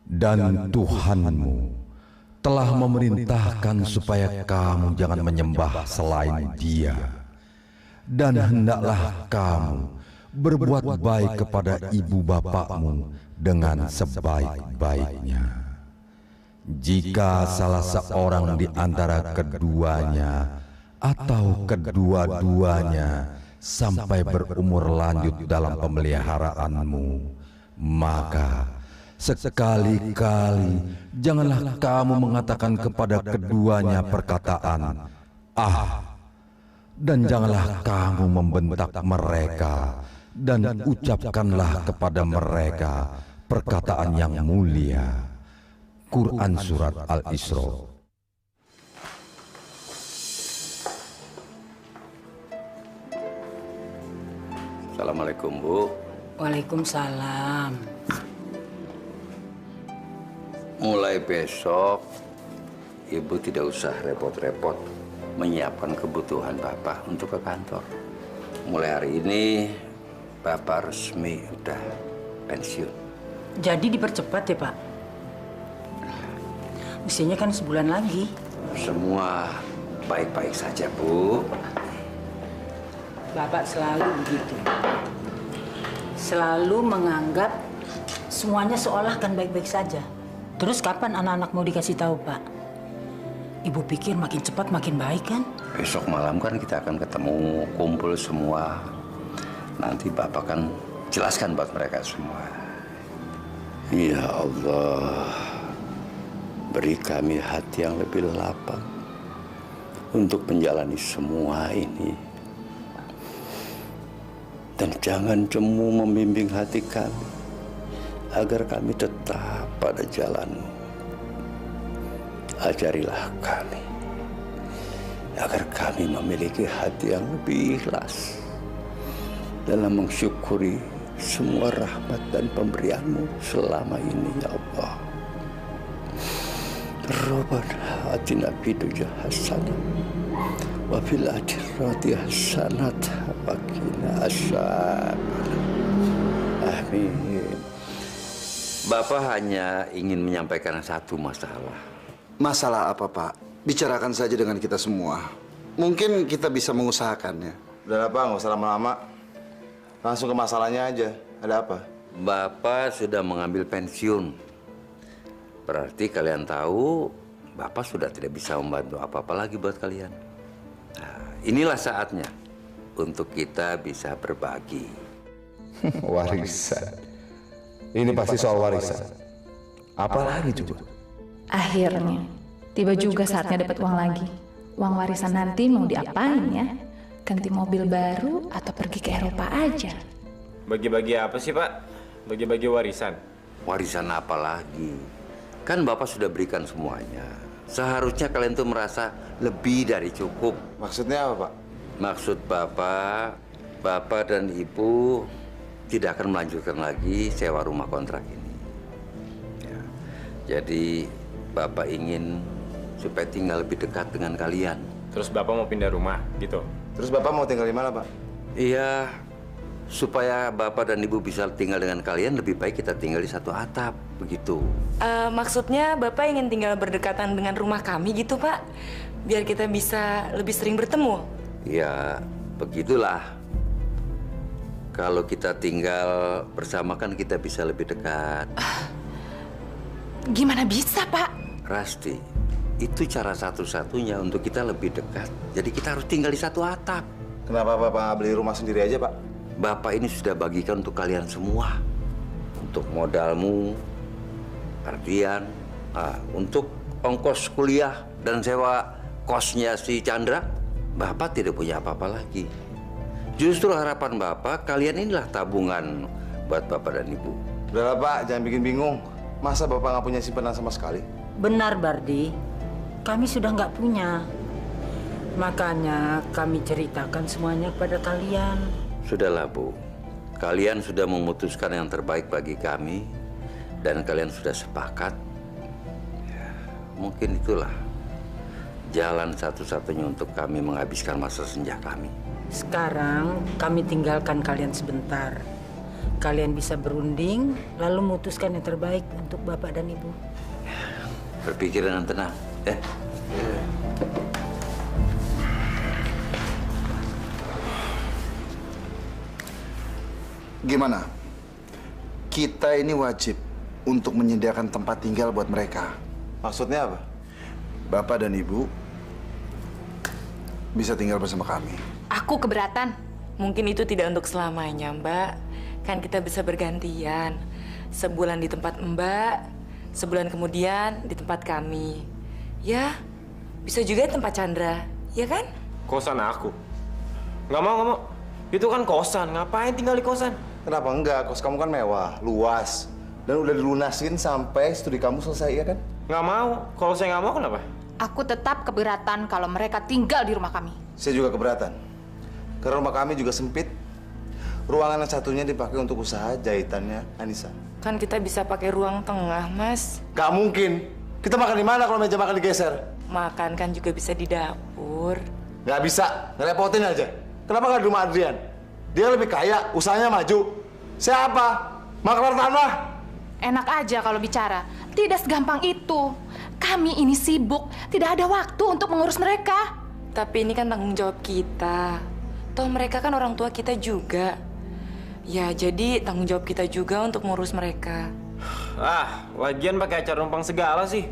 Dan Tuhanmu telah memerintahkan supaya kamu jangan menyembah selain Dia. Dan hendaklah kamu berbuat baik kepada ibu bapakmu dengan sebaik-baiknya. Jika salah seorang di antara keduanya atau kedua-duanya sampai berumur lanjut dalam pemeliharaanmu, maka sekali-kali janganlah kamu mengatakan kepada keduanya perkataan "ah", dan janganlah kamu membentak mereka, dan ucapkanlah kepada mereka perkataan yang mulia. Quran Surat Al-Isra. Assalamualaikum, Bu. Waalaikumsalam. Mulai besok, Ibu tidak usah repot-repot menyiapkan kebutuhan Bapak untuk ke kantor. Mulai hari ini, Bapak resmi udah pensiun. Jadi dipercepat ya, Pak? Mestinya kan sebulan lagi. Semua baik-baik saja, Bu. Bapak selalu begitu. Selalu menganggap semuanya seolah kan baik-baik saja. Terus kapan anak-anak mau dikasih tahu, Pak? Ibu pikir makin cepat makin baik kan? Besok malam kan kita akan ketemu, kumpul semua. Nanti Bapak kan jelaskan buat mereka semua. Ya Allah, beri kami hati yang lebih lapang untuk menjalani semua ini. Dan jangan jemu membimbing hati kami agar kami tetap pada jalan-Mu. Ajarilah kami agar kami memiliki hati yang lebih ikhlas dalam mensyukuri semua rahmat dan pemberian-Mu selama ini, ya Allah. Rabbana atina fid dunya hasanah wa fil akhirati hasanah wa qina adzabannar. Amin. Bapak hanya ingin menyampaikan satu masalah. Masalah apa, Pak? Bicarakan saja dengan kita semua. Mungkin kita bisa mengusahakannya. Udah apa, nggak usah lama-lama. Langsung ke masalahnya aja. Ada apa? Bapak sudah mengambil pensiun. Berarti kalian tahu Bapak sudah tidak bisa membantu apa-apa lagi buat kalian. Nah, inilah saatnya untuk kita bisa berbagi. Warisan. Ini pasti soal warisan. Apa lagi coba? Akhirnya, tiba juga saatnya dapat uang lagi. Uang warisan nanti mau diapain ya? Ganti mobil baru atau pergi ke Eropa aja? Bagi-bagi apa sih, Pak? Bagi-bagi warisan. Warisan apa lagi? Kan Bapak sudah berikan semuanya. Seharusnya kalian tuh merasa lebih dari cukup. Maksudnya apa, Pak? Maksud Bapak dan Ibu tidak akan melanjutkan lagi sewa rumah kontrak ini. Ya. Jadi Bapak ingin supaya tinggal lebih dekat dengan kalian. Terus Bapak mau pindah rumah, gitu? Terus Bapak mau tinggal di mana, Pak? Iya, supaya Bapak dan Ibu bisa tinggal dengan kalian, lebih baik kita tinggal di satu atap, begitu. Maksudnya Bapak ingin tinggal berdekatan dengan rumah kami gitu, Pak? Biar kita bisa lebih sering bertemu? Ya, begitulah. Kalau kita tinggal bersama kan kita bisa lebih dekat. Gimana bisa, Pak? Rasti, itu cara satu-satunya untuk kita lebih dekat. Jadi kita harus tinggal di satu atap. Kenapa Bapak nggak beli rumah sendiri aja, Pak? Bapak ini sudah bagikan untuk kalian semua. Untuk modalmu, Ardian, untuk ongkos kuliah dan sewa kosnya si Chandra, Bapak tidak punya apa-apa lagi. Justru harapan Bapak, kalian inilah tabungan buat Bapak dan Ibu. Udahlah, Pak, jangan bikin bingung. Masa Bapak nggak punya simpanan sama sekali? Benar, Bardi. Kami sudah nggak punya. Makanya kami ceritakan semuanya kepada kalian. Sudahlah, Bu. Kalian sudah memutuskan yang terbaik bagi kami. Dan kalian sudah sepakat. Ya, mungkin itulah jalan satu-satunya untuk kami menghabiskan masa senja kami. Sekarang kami tinggalkan kalian sebentar. kalian bisa berunding, lalu memutuskan yang terbaik untuk Bapak dan Ibu. Berpikir dengan tenang, ya. Gimana? Kita ini wajib untuk menyediakan tempat tinggal buat mereka. Maksudnya apa? Bapak dan Ibu bisa tinggal bersama kami. Aku keberatan. Mungkin itu tidak untuk selamanya, Mbak. Kan kita bisa bergantian. Sebulan di tempat Mbak, sebulan kemudian di tempat kami. Ya, bisa juga tempat Chandra, ya kan? Kosan aku? Nggak mau, nggak mau. Itu kan kosan, ngapain tinggal di kosan? Kenapa enggak? Kos kamu kan mewah, luas. Dan udah dilunasin sampai studi kamu selesai, ya kan? Nggak mau. Kalau saya nggak mau, kenapa? Aku tetap keberatan kalau mereka tinggal di rumah kami. Saya juga keberatan. Karena rumah kami juga sempit. Ruangan yang satunya dipakai untuk usaha jahitannya Anissa. Kan kita bisa pakai ruang tengah, Mas. Gak mungkin. Kita makan di mana kalau meja makan digeser? Makan kan juga bisa di dapur. Gak bisa. Ngerepotin aja. Kenapa gak di rumah Adrian? Dia lebih kaya, usahanya maju. Siapa? Maklar tanah. Enak aja kalau bicara. Tidak segampang itu. Kami ini sibuk. Tidak ada waktu untuk mengurus mereka. Tapi ini kan tanggung jawab kita. Toh mereka kan orang tua kita juga. Ya, jadi tanggung jawab kita juga untuk ngurus mereka. Ah, lagian pakai acara numpang segala sih.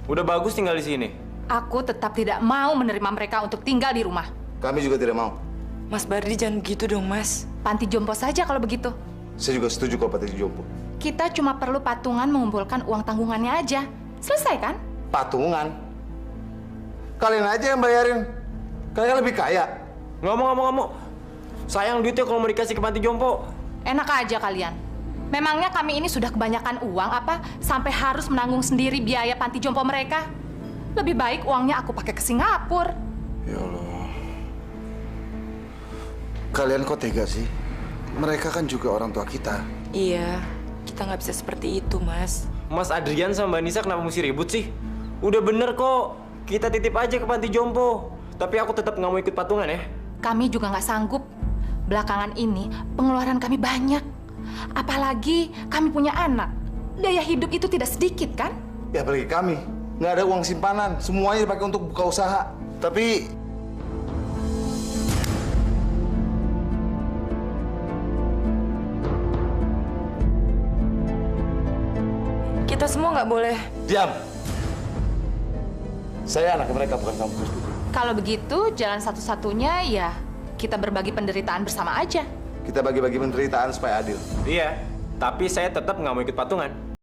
Udah bagus tinggal di sini. Aku tetap tidak mau menerima mereka untuk tinggal di rumah. Kami juga tidak mau. Mas Bardi jangan begitu dong, Mas. Panti jompo saja kalau begitu. Saya juga setuju kalau Pak Jompo. Kita cuma perlu patungan mengumpulkan uang tanggungannya aja. Selesai kan? Patungan? Kalian aja yang bayarin. Kalian lebih kaya. Nggak mau. Sayang duitnya kalau mau dikasih ke panti jompo. Enak aja kalian. Memangnya kami ini sudah kebanyakan uang apa sampai harus menanggung sendiri biaya panti jompo mereka? Lebih baik uangnya aku pakai ke Singapura. Ya Allah. Kalian kok tega sih? Mereka kan juga orang tua kita. Iya, kita nggak bisa seperti itu, Mas. Mas Adrian sama Mbak Nisa kenapa mesti ribut sih? Udah bener kok. Kita titip aja ke panti jompo. Tapi aku tetap nggak mau ikut patungan ya. Kami juga nggak sanggup. Belakangan ini pengeluaran kami banyak. Apalagi kami punya anak. Daya hidup itu tidak sedikit kan? Ya apalagi kami. Nggak ada uang simpanan. Semuanya dipakai untuk buka usaha. Tapi Kita semua nggak boleh. diam. Saya anak mereka, bukan kamu. Kalau begitu, jalan satu-satunya ya kita berbagi penderitaan bersama aja. Kita bagi-bagi penderitaan supaya adil. Iya, tapi saya tetap nggak mau ikut patungan.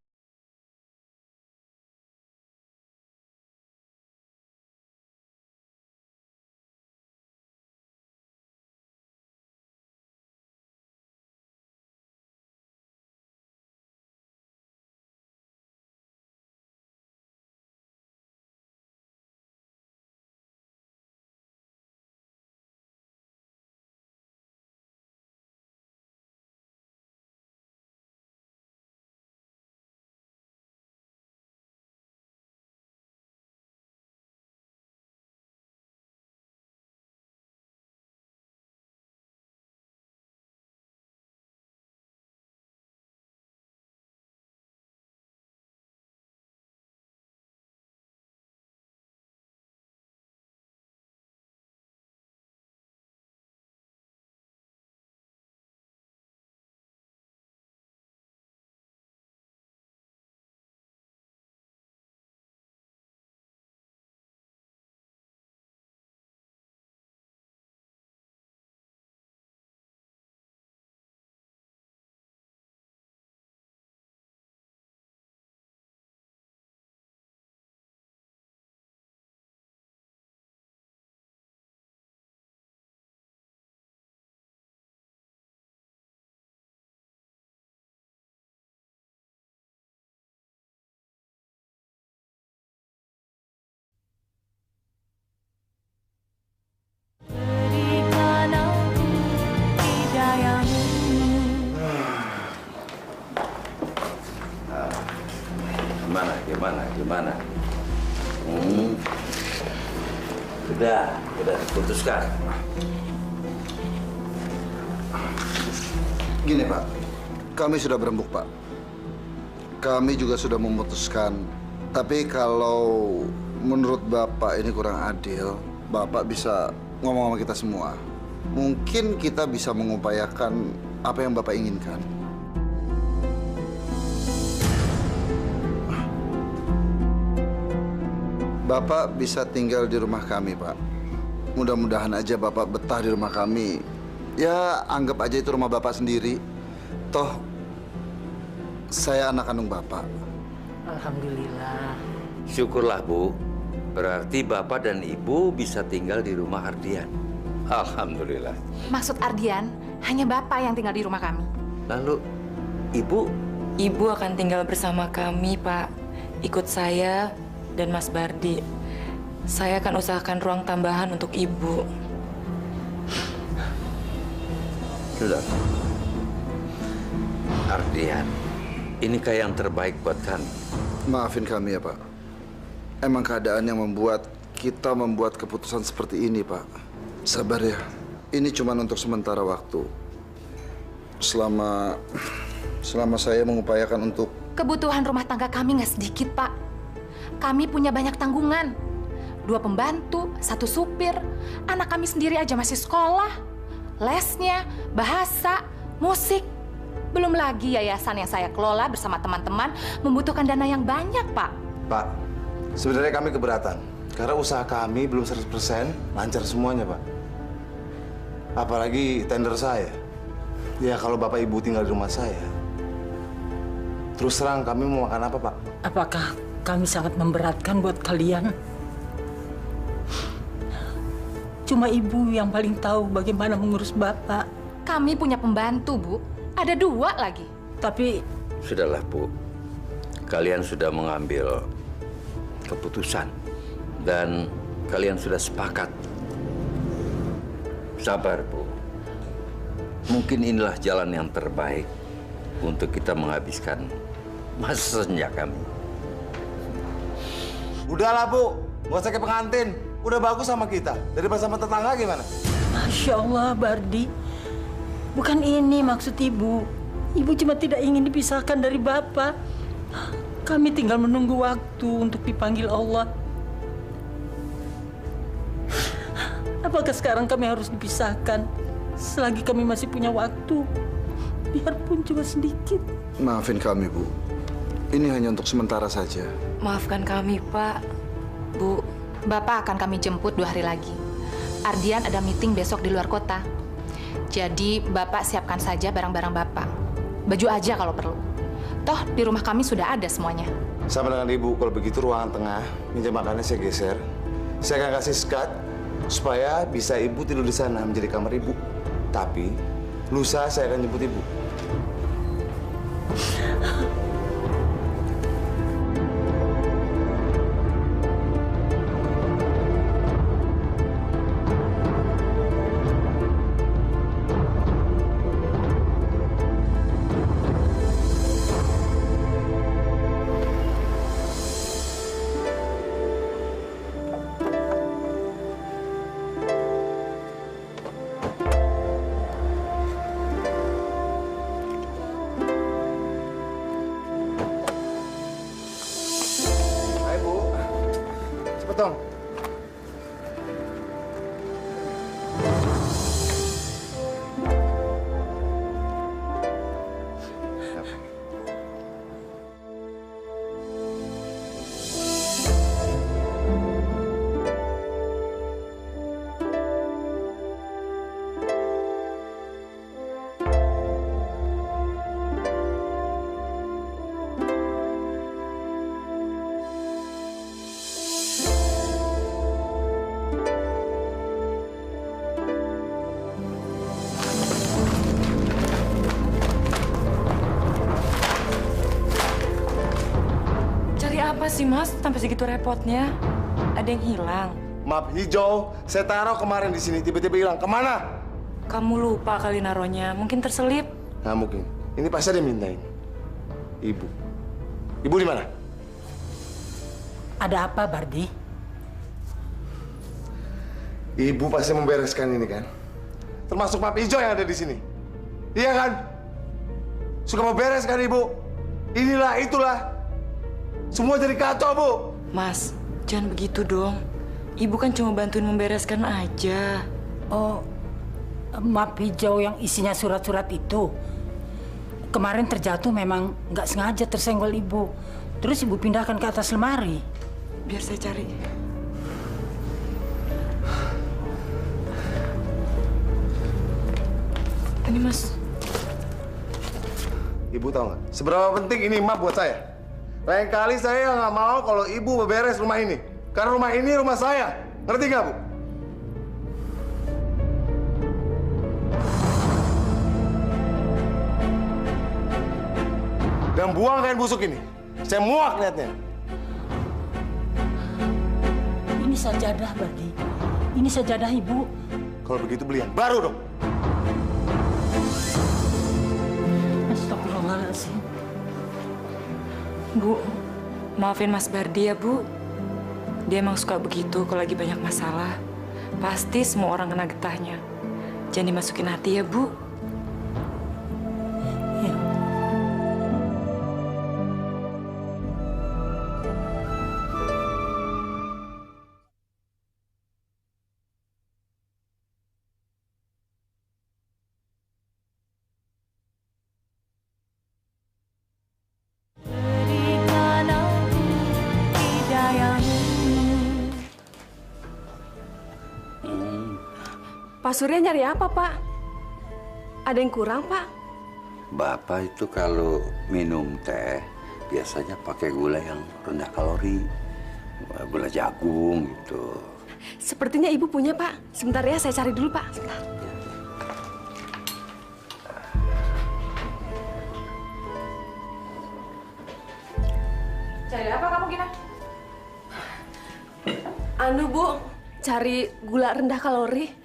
Gimana? Sudah diputuskan. Gini Pak, Kami sudah berembuk, Pak. Kami juga sudah memutuskan. Tapi kalau menurut Bapak ini kurang adil, Bapak bisa ngomong sama kita semua. Mungkin kita bisa mengupayakan apa yang Bapak inginkan. Bapak bisa tinggal di rumah kami, Pak. Mudah-mudahan aja Bapak betah di rumah kami. Ya, anggap aja itu rumah Bapak sendiri. Toh, saya anak kandung Bapak. Alhamdulillah. Syukurlah, Bu. Berarti Bapak dan Ibu bisa tinggal di rumah Ardian. Alhamdulillah. Maksud Ardian, hanya Bapak yang tinggal di rumah kami. Lalu, Ibu? Ibu akan tinggal bersama kami, Pak. Ikut saya dan Mas Bardi. Saya akan usahakan ruang tambahan untuk Ibu. Sudah. Ardian, inikah yang terbaik buat kami? Maafin kami ya, Pak. Emang keadaan yang membuat kita membuat keputusan seperti ini, Pak. Sabar ya. Ini cuma untuk sementara waktu. Selama saya mengupayakan untuk... Kebutuhan rumah tangga kami nggak sedikit, Pak. Kami punya banyak tanggungan. 2 pembantu, 1 supir. Anak kami sendiri aja masih sekolah. Lesnya, bahasa, musik. Belum lagi yayasan yang saya kelola bersama teman-teman membutuhkan dana yang banyak, Pak. Pak, sebenarnya kami keberatan. Karena usaha kami belum 100% lancar semuanya, Pak. Apalagi tender saya. Ya, kalau Bapak Ibu tinggal di rumah saya, terus terang kami mau makan apa, Pak? Apakah kami sangat memberatkan buat kalian? Cuma ibu yang paling tahu bagaimana mengurus Bapak. Kami punya pembantu, Bu. Ada 2 lagi. Tapi... Sudahlah, Bu. Kalian sudah mengambil keputusan. Dan kalian sudah sepakat. Sabar, Bu. Mungkin inilah jalan yang terbaik untuk kita menghabiskan masa senja kami. Udahlah, Bu. Nggak usah ke pengantin. Udah bagus sama kita. Daripada sama tetangga gimana? Masya Allah, Bardi. Bukan ini maksud Ibu. Ibu cuma tidak ingin dipisahkan dari Bapak. Kami tinggal menunggu waktu untuk dipanggil Allah. Apakah sekarang kami harus dipisahkan? Selagi kami masih punya waktu. Biarpun cuma sedikit. Maafin kami, Bu. Ini hanya untuk sementara saja. Maafkan kami, Pak. Bu. Bapak akan kami jemput 2 hari lagi. Ardian ada meeting besok di luar kota. Jadi Bapak siapkan saja barang-barang Bapak. Baju aja kalau perlu. Toh di rumah kami sudah ada semuanya. Sama dengan Ibu, kalau begitu ruangan tengah, meja makannya saya geser. Saya akan kasih skat supaya bisa Ibu tidur di sana menjadi kamar Ibu. Tapi lusa saya akan jemput Ibu. Potong. Apa sih, Mas? Sampai segitu repotnya. Ada yang hilang. Map hijau, saya taruh kemarin di sini, tiba-tiba hilang. Kemana? Kamu lupa kali naruhnya. Mungkin terselip. Nggak mungkin. Ini pasti ada yang mintain. Ibu. Ibu di mana? Ada apa, Bardi? Ibu pasti membereskan ini kan? Termasuk map hijau yang ada di sini. Iya kan? Suka mau beres kan Ibu? Inilah, itulah. Semua jadi kacau, Bu. Mas, jangan begitu dong. Ibu kan cuma bantuin membereskan aja. Oh, map hijau yang isinya surat-surat itu. Kemarin terjatuh memang nggak sengaja tersenggol ibu. Terus ibu pindahkan ke atas lemari. Biar saya cari. Ini Mas. Ibu tahu nggak? Seberapa penting ini map buat saya? Lain kali saya nggak mau kalau Ibu beberes rumah ini. Karena rumah ini rumah saya. Ngerti nggak, Bu? Dan buang kain busuk ini. Saya muak lihatnya. Ini sajadah, Bardi. Ini sajadah ibu. Kalau begitu beli yang baru dong. Astagfirullahaladzim. Bu, maafin Mas Bardi ya, Bu. Dia emang suka begitu kalau lagi banyak masalah. Pasti semua orang kena getahnya. Jangan dimasukin hati ya, Bu. Ya. Pak Surya nyari apa, Pak? Ada yang kurang, Pak? Bapak itu kalau minum teh biasanya pakai gula yang rendah kalori. Gula jagung gitu. Sepertinya Ibu punya, Pak. Sebentar ya, saya cari dulu, Pak. Sebentar. Cari apa kamu, Gina? Anu, Bu, cari gula rendah kalori.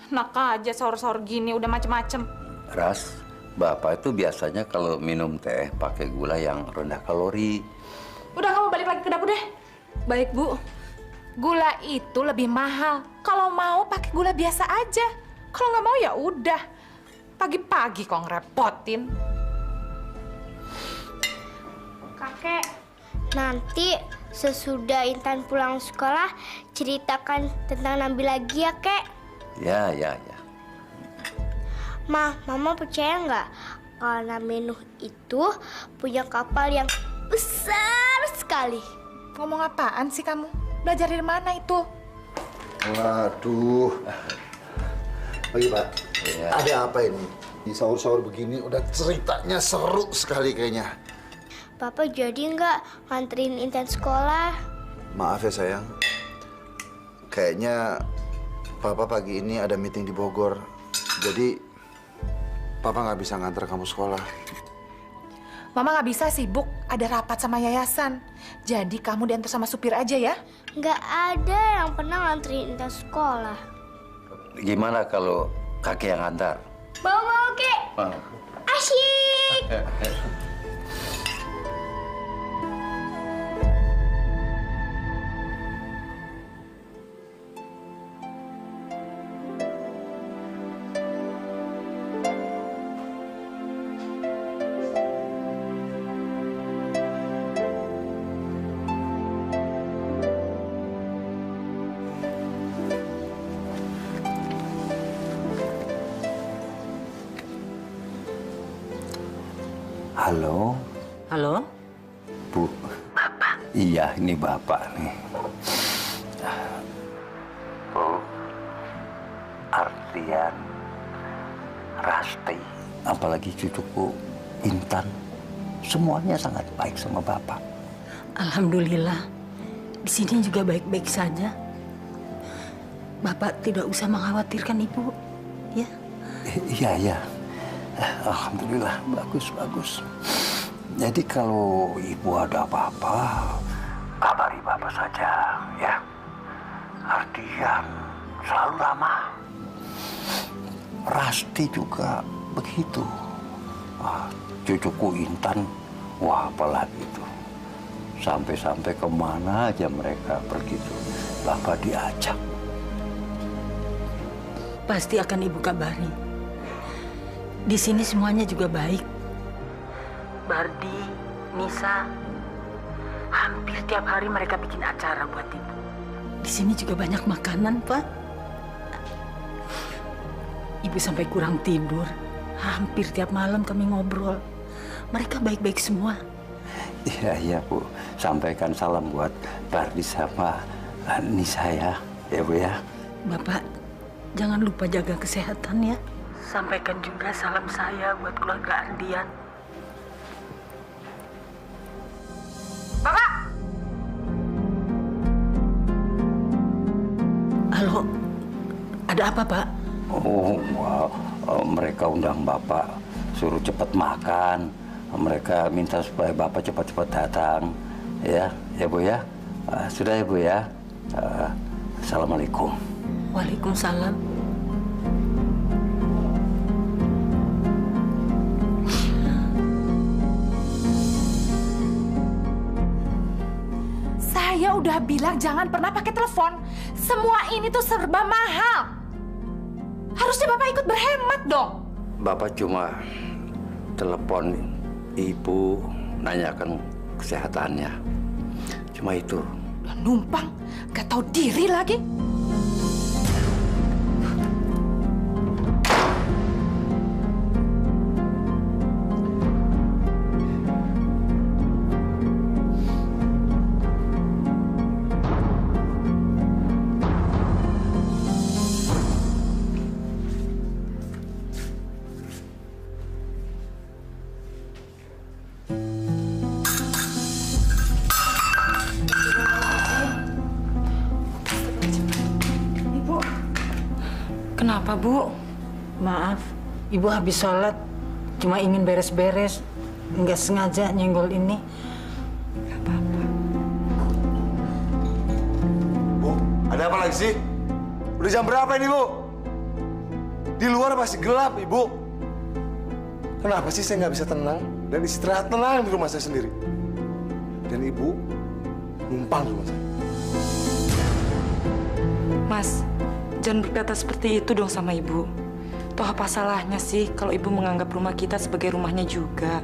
Nak aja sahur-sahur gini udah macem-macem. Ras, Bapak itu biasanya kalau minum teh pakai gula yang rendah kalori. Udah kamu balik lagi ke dapur deh. Baik, Bu. Gula itu lebih mahal. Kalau mau pakai gula biasa aja. Kalau nggak mau ya udah. Pagi-pagi kok ngerepotin. Kakek, nanti sesudah Intan pulang sekolah, ceritakan tentang Nabi lagi ya, Kek. Ya. Mama percaya nggak kalau Nabi Nuh itu punya kapal yang besar sekali? Ngomong apaan sih kamu? Belajar dari mana itu? Waduh. Pagi, Pak. Ya. Ada apa ini? Di sahur-sahur begini udah ceritanya seru sekali kayaknya. Papa jadi nggak nganterin Intan sekolah? Maaf ya sayang. Kayaknya Papa pagi ini ada meeting di Bogor. Jadi Papa nggak bisa nganter kamu sekolah. Mama nggak bisa sibuk, ada rapat sama yayasan. Jadi kamu diantar sama supir aja ya. Nggak ada yang pernah nganterin Intan sekolah. Gimana kalau kakek yang antar? Mau, Kek. Asyik. Halo, Halo? Bu. Bapak? Iya, ini Bapak nih. Bu, Ardian, Rasti, apalagi cucuku Intan, semuanya sangat baik sama Bapak. Alhamdulillah. Di sini juga baik-baik saja. Bapak tidak usah mengkhawatirkan ibu, ya? Iya. Alhamdulillah, bagus. Jadi kalau ibu ada apa-apa, kabari Bapak saja, ya. Ardian selalu ramah. Rasti juga begitu. Cucuku Intan, wah apalagi itu. Sampai-sampai kemana aja mereka pergi tuh, Bapak diajak. Pasti akan ibu kabari. Di sini semuanya juga baik. Bardi, Nisa, hampir tiap hari mereka bikin acara buat ibu. Di sini juga banyak makanan, Pak. Ibu sampai kurang tidur. Hampir tiap malam kami ngobrol. Mereka baik-baik semua. Iya, Bu. Sampaikan salam buat Bardi sama Nisa ya. Ya, Bu ya. Bapak, jangan lupa jaga kesehatan ya. Sampaikan juga salam saya buat keluarga Ardian. Bapak! Halo, ada apa, Pak? Mereka undang Bapak, suruh cepat makan. Mereka minta supaya Bapak cepat-cepat datang. Ya Bu ya. Sudah ya Bu ya. Assalamualaikum. Waalaikumsalam. Saya udah bilang jangan pernah pakai telepon. Semua ini tuh serba mahal. Harusnya Bapak ikut berhemat dong. Bapak cuma telepon Ibu, nanyakan kesehatannya. Cuma itu. Udah numpang, gak tahu diri lagi. Kenapa, Bu? Maaf, Ibu habis sholat. Cuma ingin beres-beres. Nggak sengaja nyenggol ini. Gak apa-apa. Bu, ada apa lagi sih? Udah jam berapa ini, Bu? Di luar masih gelap, Ibu. Kenapa sih saya nggak bisa tenang dan istirahat tenang di rumah saya sendiri? Dan Ibu numpang di rumah saya. Mas, jangan berkata seperti itu dong sama Ibu. Toh apa salahnya sih kalau Ibu menganggap rumah kita sebagai rumahnya juga?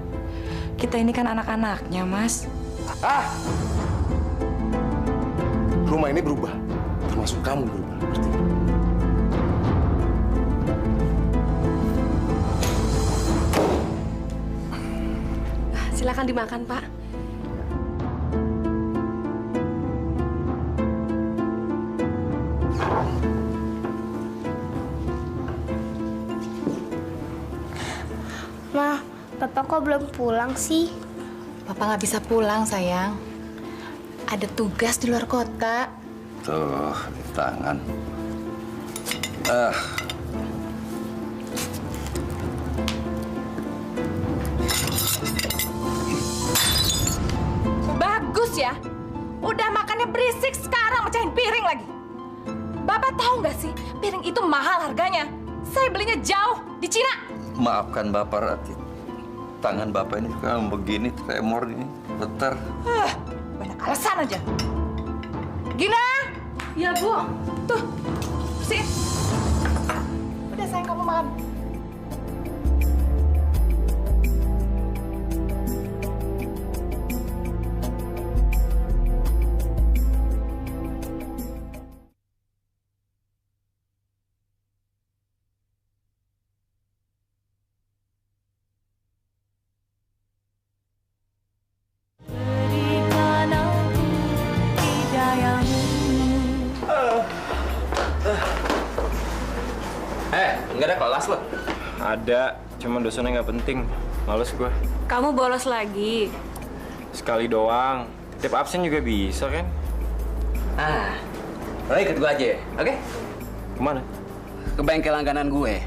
Kita ini kan anak-anaknya, Mas. Rumah ini berubah, termasuk kamu berubah. Ngerti? Silakan dimakan, Pak. Ma, Papa kok belum pulang sih? Papa nggak bisa pulang, sayang. Ada tugas di luar kota. Tuh, di tangan. Bagus ya. Udah makannya berisik, sekarang mecahin piring lagi. Bapak tahu nggak sih, piring itu mahal harganya. Saya belinya jauh, di Cina. Maafkan Bapak, Rati. Tangan Bapak ini sekarang begini, tremor ini, getar. Banyak alasan aja. Gina! Ya, Bu. Tuh, bersihin. Udah, sayang, kamu makan. Nggak ada kelas loh? Ada, cuma dosennya nggak penting. Males gue. Kamu bolos lagi. Sekali doang. Tiap absen juga bisa kan? Lo ikut gue aja, oke? Kemana? Ke bengkel langganan gue.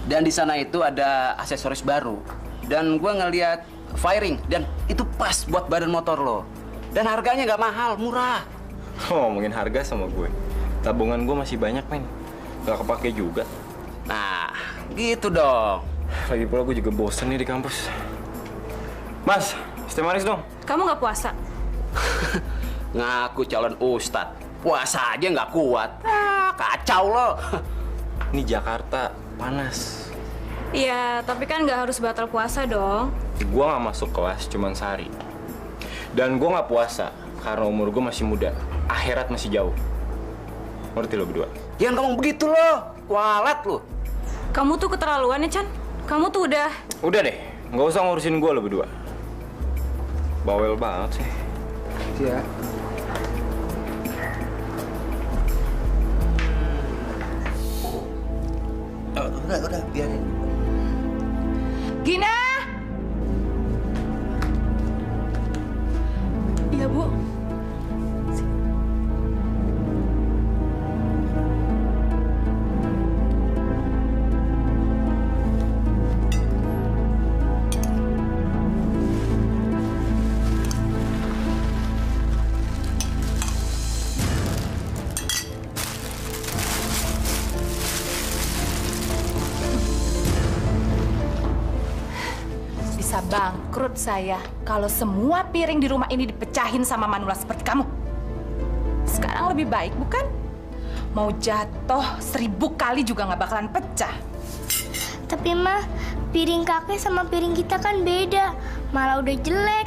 Dan di sana itu ada aksesoris baru. Dan gue ngeliat firing, dan itu pas buat badan motor lo. Dan harganya nggak mahal, murah. Oh, ngomongin harga sama gue. Tabungan gue masih banyak, men. Gak kepake juga. Nah, gitu dong. Lagi pula gue juga bosen nih di kampus. Mas, es teh manis dong. Kamu nggak puasa? Ngaku calon ustadz. Puasa aja nggak kuat. Kacau lo. Ini Jakarta, panas. Iya, tapi kan nggak harus batal puasa dong. gue nggak masuk kelas cuman sehari. Dan gue nggak puasa karena umur gue masih muda. Akhirat masih jauh. Ngerti lo berdua? Jangan ngomong begitu lo, kualat lo. Kamu tuh keterlaluan ya, Chan. Kamu tuh udah... Udah deh, nggak usah ngurusin gue lo berdua. Bawel banget sih. Iya. Udah, biarin. Gina! Iya, Bu. Bisa bangkrut saya kalau semua piring di rumah ini dipecahin sama manula seperti kamu. Sekarang lebih baik, bukan? Mau jatuh 1000 kali juga nggak bakalan pecah. Tapi mah, piring kakek sama piring kita kan beda. Malah udah jelek.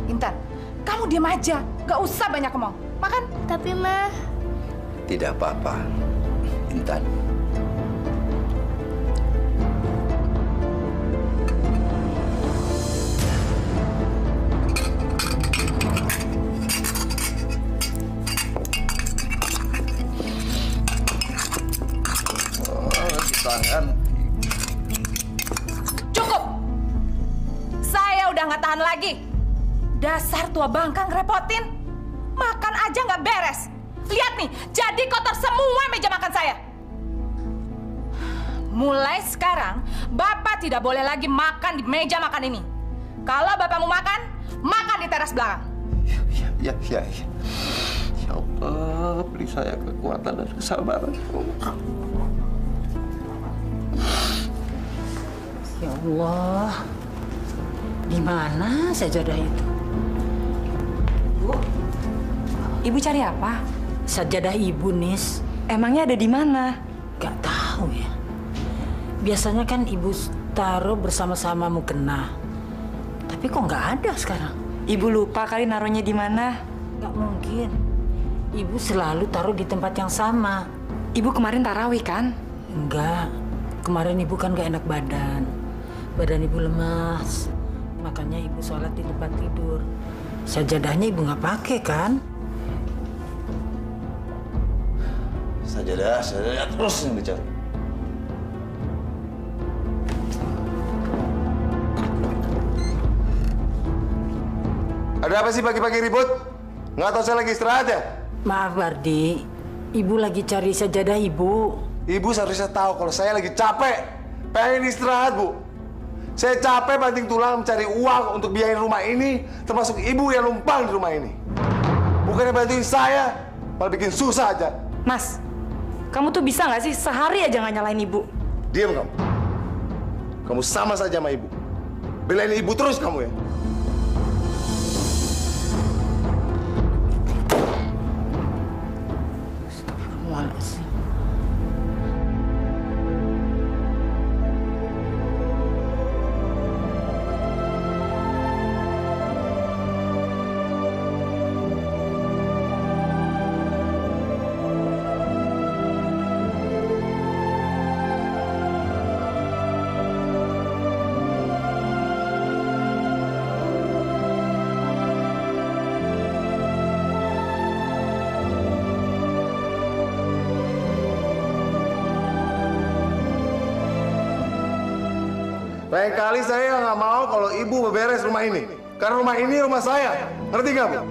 Intan, kamu diam aja. Gak usah banyak ngomong. Makan. Tapi mah... Tidak apa-apa, Intan. Cukup! Saya udah nggak tahan lagi. Dasar tua bangka ngerepotin. Makan aja nggak beres. Lihat nih, jadi kotor semua meja makan saya. Mulai sekarang, Bapak tidak boleh lagi makan di meja makan ini. Kalau Bapak mau makan, makan di teras belakang. Ya. Ya Allah, beri saya kekuatan dan kesabaran. Ya Allah, di mana sajadah itu? Bu, Ibu cari apa? Sajadah Ibu, Nis. Emangnya ada di mana? Gak tahu ya. Biasanya kan Ibu taruh bersama-sama mukena. Tapi kok nggak ada sekarang? Ibu lupa kali naruhnya di mana? Nggak mungkin. Ibu selalu taruh di tempat yang sama. Ibu kemarin tarawih kan? Enggak. Kemarin Ibu kan gak enak badan. Badan Ibu lemas. Makanya Ibu sholat di tempat tidur. Sajadahnya Ibu nggak pakai kan? Sajadah terus yang dicari. Ada apa sih pagi-pagi ribut? Nggak tahu saya lagi istirahat ya? Maaf Bardi, Ibu lagi cari sajadah Ibu. Ibu seharusnya tahu kalau saya lagi capek, pengen istirahat, Bu. Saya capek banting tulang mencari uang untuk biayain rumah ini, termasuk ibu yang numpang di rumah ini. Bukannya bantuin saya, malah bikin susah aja. Mas, kamu tuh bisa nggak sih sehari aja nggak nyalain ibu? Diam kamu. Kamu sama saja sama ibu. Belain ibu terus kamu ya. Astagfirullahaladzim. Lain kali saya nggak mau kalau ibu beberes rumah ini. Karena rumah ini rumah saya. Ngerti nggak, Bu?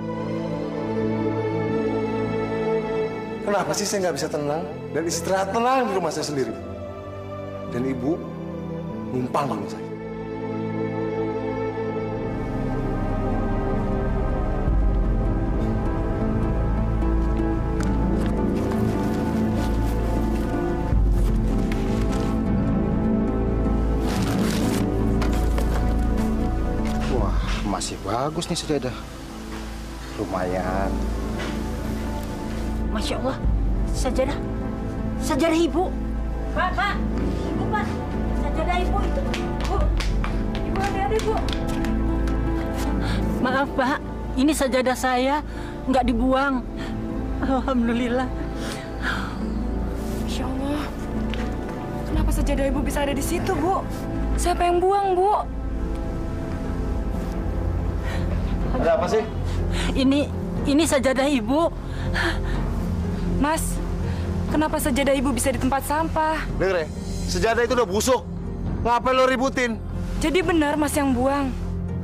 Kenapa sih saya nggak bisa tenang dan istirahat tenang di rumah saya sendiri? Dan ibu numpang di rumah saya. Masih bagus nih sajadah. Lumayan. Masya Allah, sajadah. Sajadah Ibu. Pak. Ibu, Pak. Sajadah Ibu itu. Bu. Ibu, hati-hati, Bu. Maaf, Pak. Ini sajadah saya. Nggak dibuang. Alhamdulillah. Masya Allah. Kenapa sajadah Ibu bisa ada di situ, Bu? Siapa yang buang, Bu? Ada apa sih? Ini sajadah Ibu. Mas, kenapa sajadah Ibu bisa di tempat sampah? Denger ya, sejadah itu udah busuk. Ngapain lo ributin? Jadi benar Mas yang buang?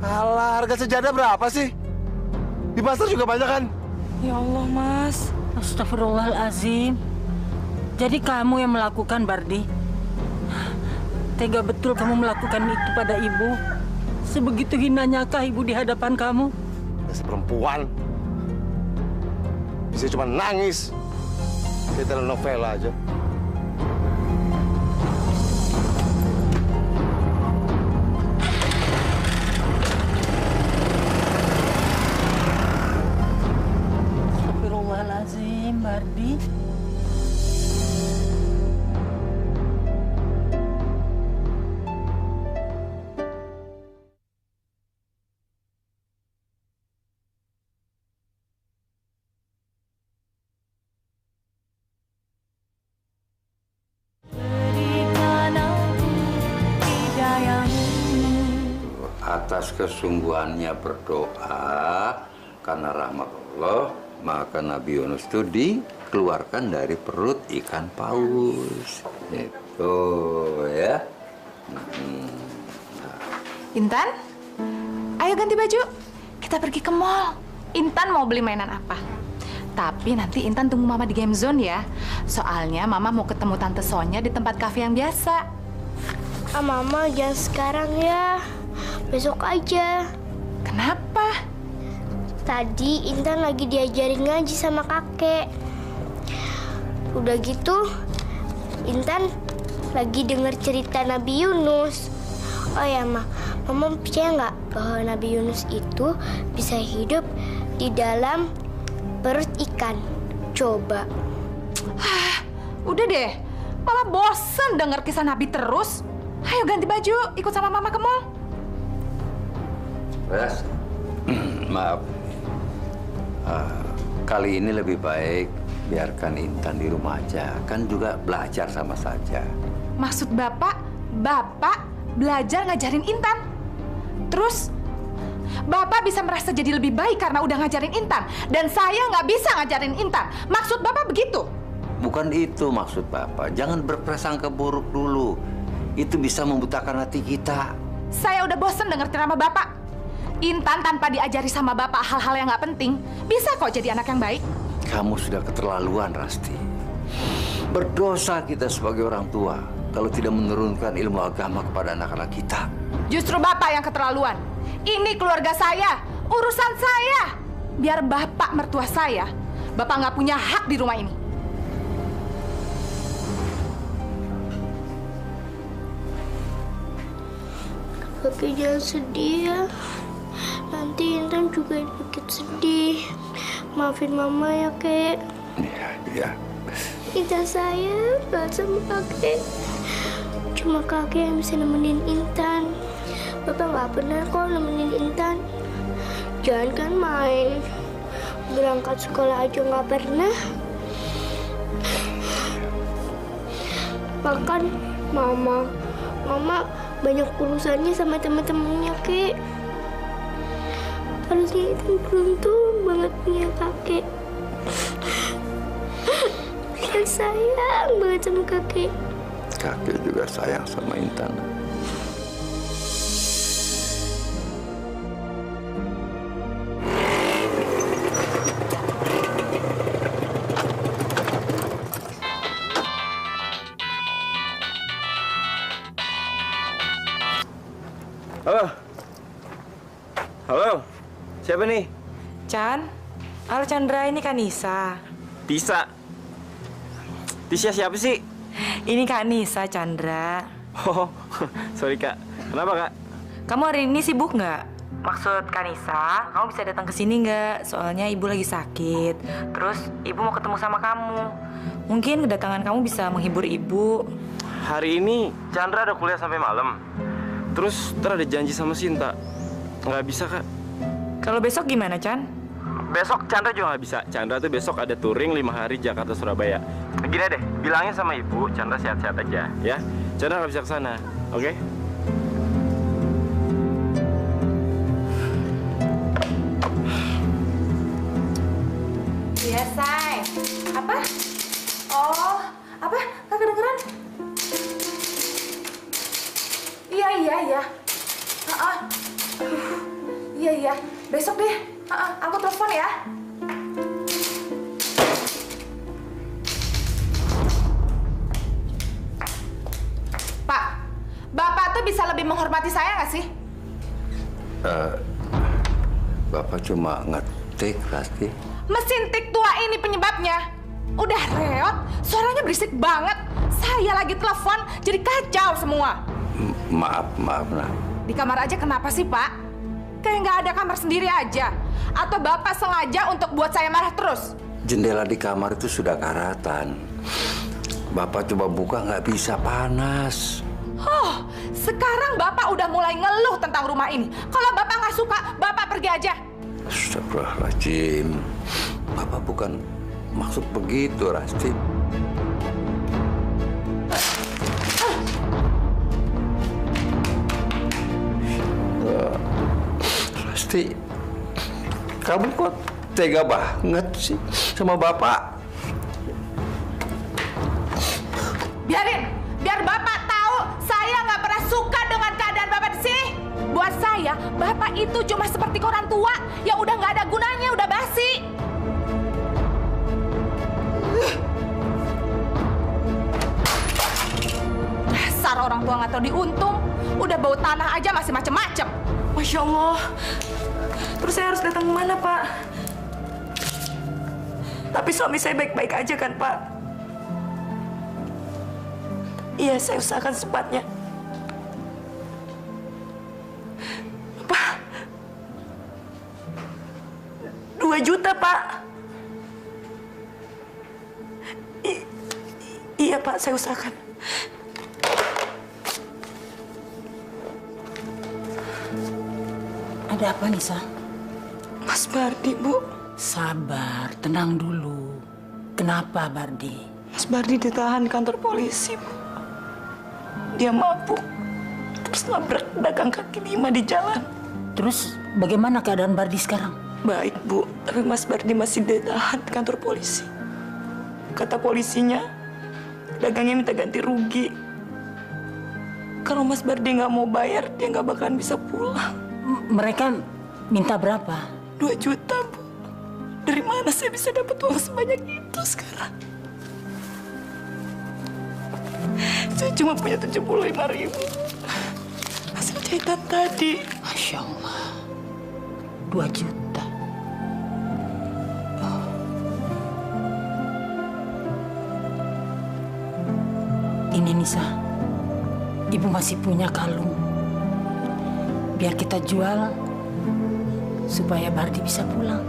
Alah, harga sejadah berapa sih? Di pasar juga banyak kan? Ya Allah, Mas. Astagfirullahalazim. Jadi kamu yang melakukan, Bardi? Tega betul kamu melakukan itu pada ibu? Sebegitu hinanyakah ibu di hadapan kamu? Dasar perempuan. Bisa cuma nangis. Kayak telenovela aja. Astagfirullahalazim, Bardi. Atas kesungguhannya berdoa karena rahmat Allah, maka Nabi Yunus itu dikeluarkan dari perut ikan paus. Itu ya. Intan, ayo ganti baju. Kita pergi ke mall. Intan mau beli mainan apa? Tapi nanti Intan tunggu Mama di game zone ya. Soalnya Mama mau ketemu Tante Sonya di tempat kafe yang biasa. Mama jangan sekarang ya. Besok aja. Kenapa? Tadi Intan lagi diajarin ngaji sama kakek. Udah gitu, Intan lagi denger cerita Nabi Yunus. Oh ya, Mama percaya nggak bahwa Nabi Yunus itu bisa hidup di dalam perut ikan? Coba. Udah deh, Mama bosen denger kisah Nabi terus. Ayo ganti baju, ikut sama Mama ke mall. Ras, maaf. Kali ini lebih baik biarkan Intan di rumah aja. Kan juga belajar sama saja. Maksud Bapak belajar ngajarin Intan? Terus, Bapak bisa merasa jadi lebih baik karena udah ngajarin Intan. Dan saya nggak bisa ngajarin Intan. Maksud Bapak begitu? Bukan itu maksud Bapak. Jangan berprasangka buruk dulu. Itu bisa membutakan hati kita. Saya udah bosen denger ceramah Bapak. Intan tanpa diajari sama Bapak hal-hal yang nggak penting, bisa kok jadi anak yang baik. Kamu sudah keterlaluan, Rasti. Berdosa kita sebagai orang tua kalau tidak menurunkan ilmu agama kepada anak-anak kita. Justru Bapak yang keterlaluan. Ini keluarga saya, urusan saya. Biar Bapak mertua saya, Bapak nggak punya hak di rumah ini. Kakek jangan sedih ya. Nanti Intan juga ikut sedih. Maafin Mama ya, Kek. Iya. Intan sayang banget sama kakek. Cuma kakek yang bisa nemenin Intan. Bapak nggak pernah kok nemenin Intan. Jangan kan main. Berangkat sekolah aja nggak pernah. Bahkan Mama banyak urusannya sama teman-temannya, Kek. Harusnya Intan beruntung banget punya kakek. Saya sayang banget sama kakek. Kakek juga sayang sama Intan. Halo, siapa nih? Chan, halo Chandra, ini Kak Nisa. Tisa. Tisha siapa sih? Ini Kak Nisa, Chandra. Oh, sorry Kak. Kenapa Kak? Kamu hari ini sibuk nggak? Maksud Kak Nisa, kamu bisa datang ke sini nggak? Soalnya ibu lagi sakit. Terus ibu mau ketemu sama kamu. Mungkin kedatangan kamu bisa menghibur ibu. Hari ini Chandra ada kuliah sampai malam. Terus ntar ada janji sama Sinta. Nggak bisa Kak. Kalau besok gimana, Chan? Besok Chandra juga nggak bisa. Chandra tuh besok ada touring 5 hari Jakarta Surabaya. Gini deh, bilangin sama ibu Chandra sehat-sehat aja ya. Chandra nggak bisa ke sana, oke? Iya, Say. Apa? Oh, apa? Nggak kedengeran? Iya. Iya. Besok deh. Aku telepon ya. Pak, Bapak tuh bisa lebih menghormati saya nggak sih? Bapak cuma ngetik pasti. Mesin tik tua ini penyebabnya. Udah reot, suaranya berisik banget. Saya lagi telepon, jadi kacau semua. Maaf, nah. Di kamar aja kenapa sih, Pak? Kayak nggak ada kamar sendiri aja. Atau Bapak sengaja untuk buat saya marah terus? Jendela di kamar itu sudah karatan. Bapak coba buka nggak bisa, panas. Oh, sekarang Bapak udah mulai ngeluh tentang rumah ini. Kalau Bapak nggak suka, Bapak pergi aja. Astagfirullahaladzim. Bapak bukan maksud begitu, Rasti. Rasti, kamu kok tega banget sih sama Bapak? Biar Bapak tahu saya nggak pernah suka dengan keadaan Bapak di sini. Buat saya, Bapak itu cuma seperti orang tua yang udah nggak ada gunanya, udah basi. Dasar orang tua nggak tahu diuntung, udah bau tanah aja masih macem-macem. Masya Allah. Terus saya harus datang kemana, Pak? Tapi suami saya baik-baik aja kan, Pak? Iya, saya usahakan secepatnya. Pak, 2 juta, Pak. Iya, Pak, saya usahakan. Ada apa, Nisa? Mas Bardi, Bu. Sabar, tenang dulu. Kenapa, Bardi? Mas Bardi ditahan di kantor polisi, Bu. Dia mabuk, terus nabrak pedagang kaki 5 di jalan. Terus bagaimana keadaan Bardi sekarang? Baik, Bu. Tapi Mas Bardi masih ditahan di kantor polisi. Kata polisinya, pedagangnya minta ganti rugi. Kalau Mas Bardi nggak mau bayar, dia nggak bakalan bisa pulang. Mereka minta berapa? 2 juta, Bu. Dari mana saya bisa dapat uang sebanyak itu sekarang? Saya cuma punya 75.000 hasil jahitan tadi. Masya Allah, 2 juta. Oh. Ini Nisa, Ibu masih punya kalung. Biar kita jual supaya Bardi bisa pulang.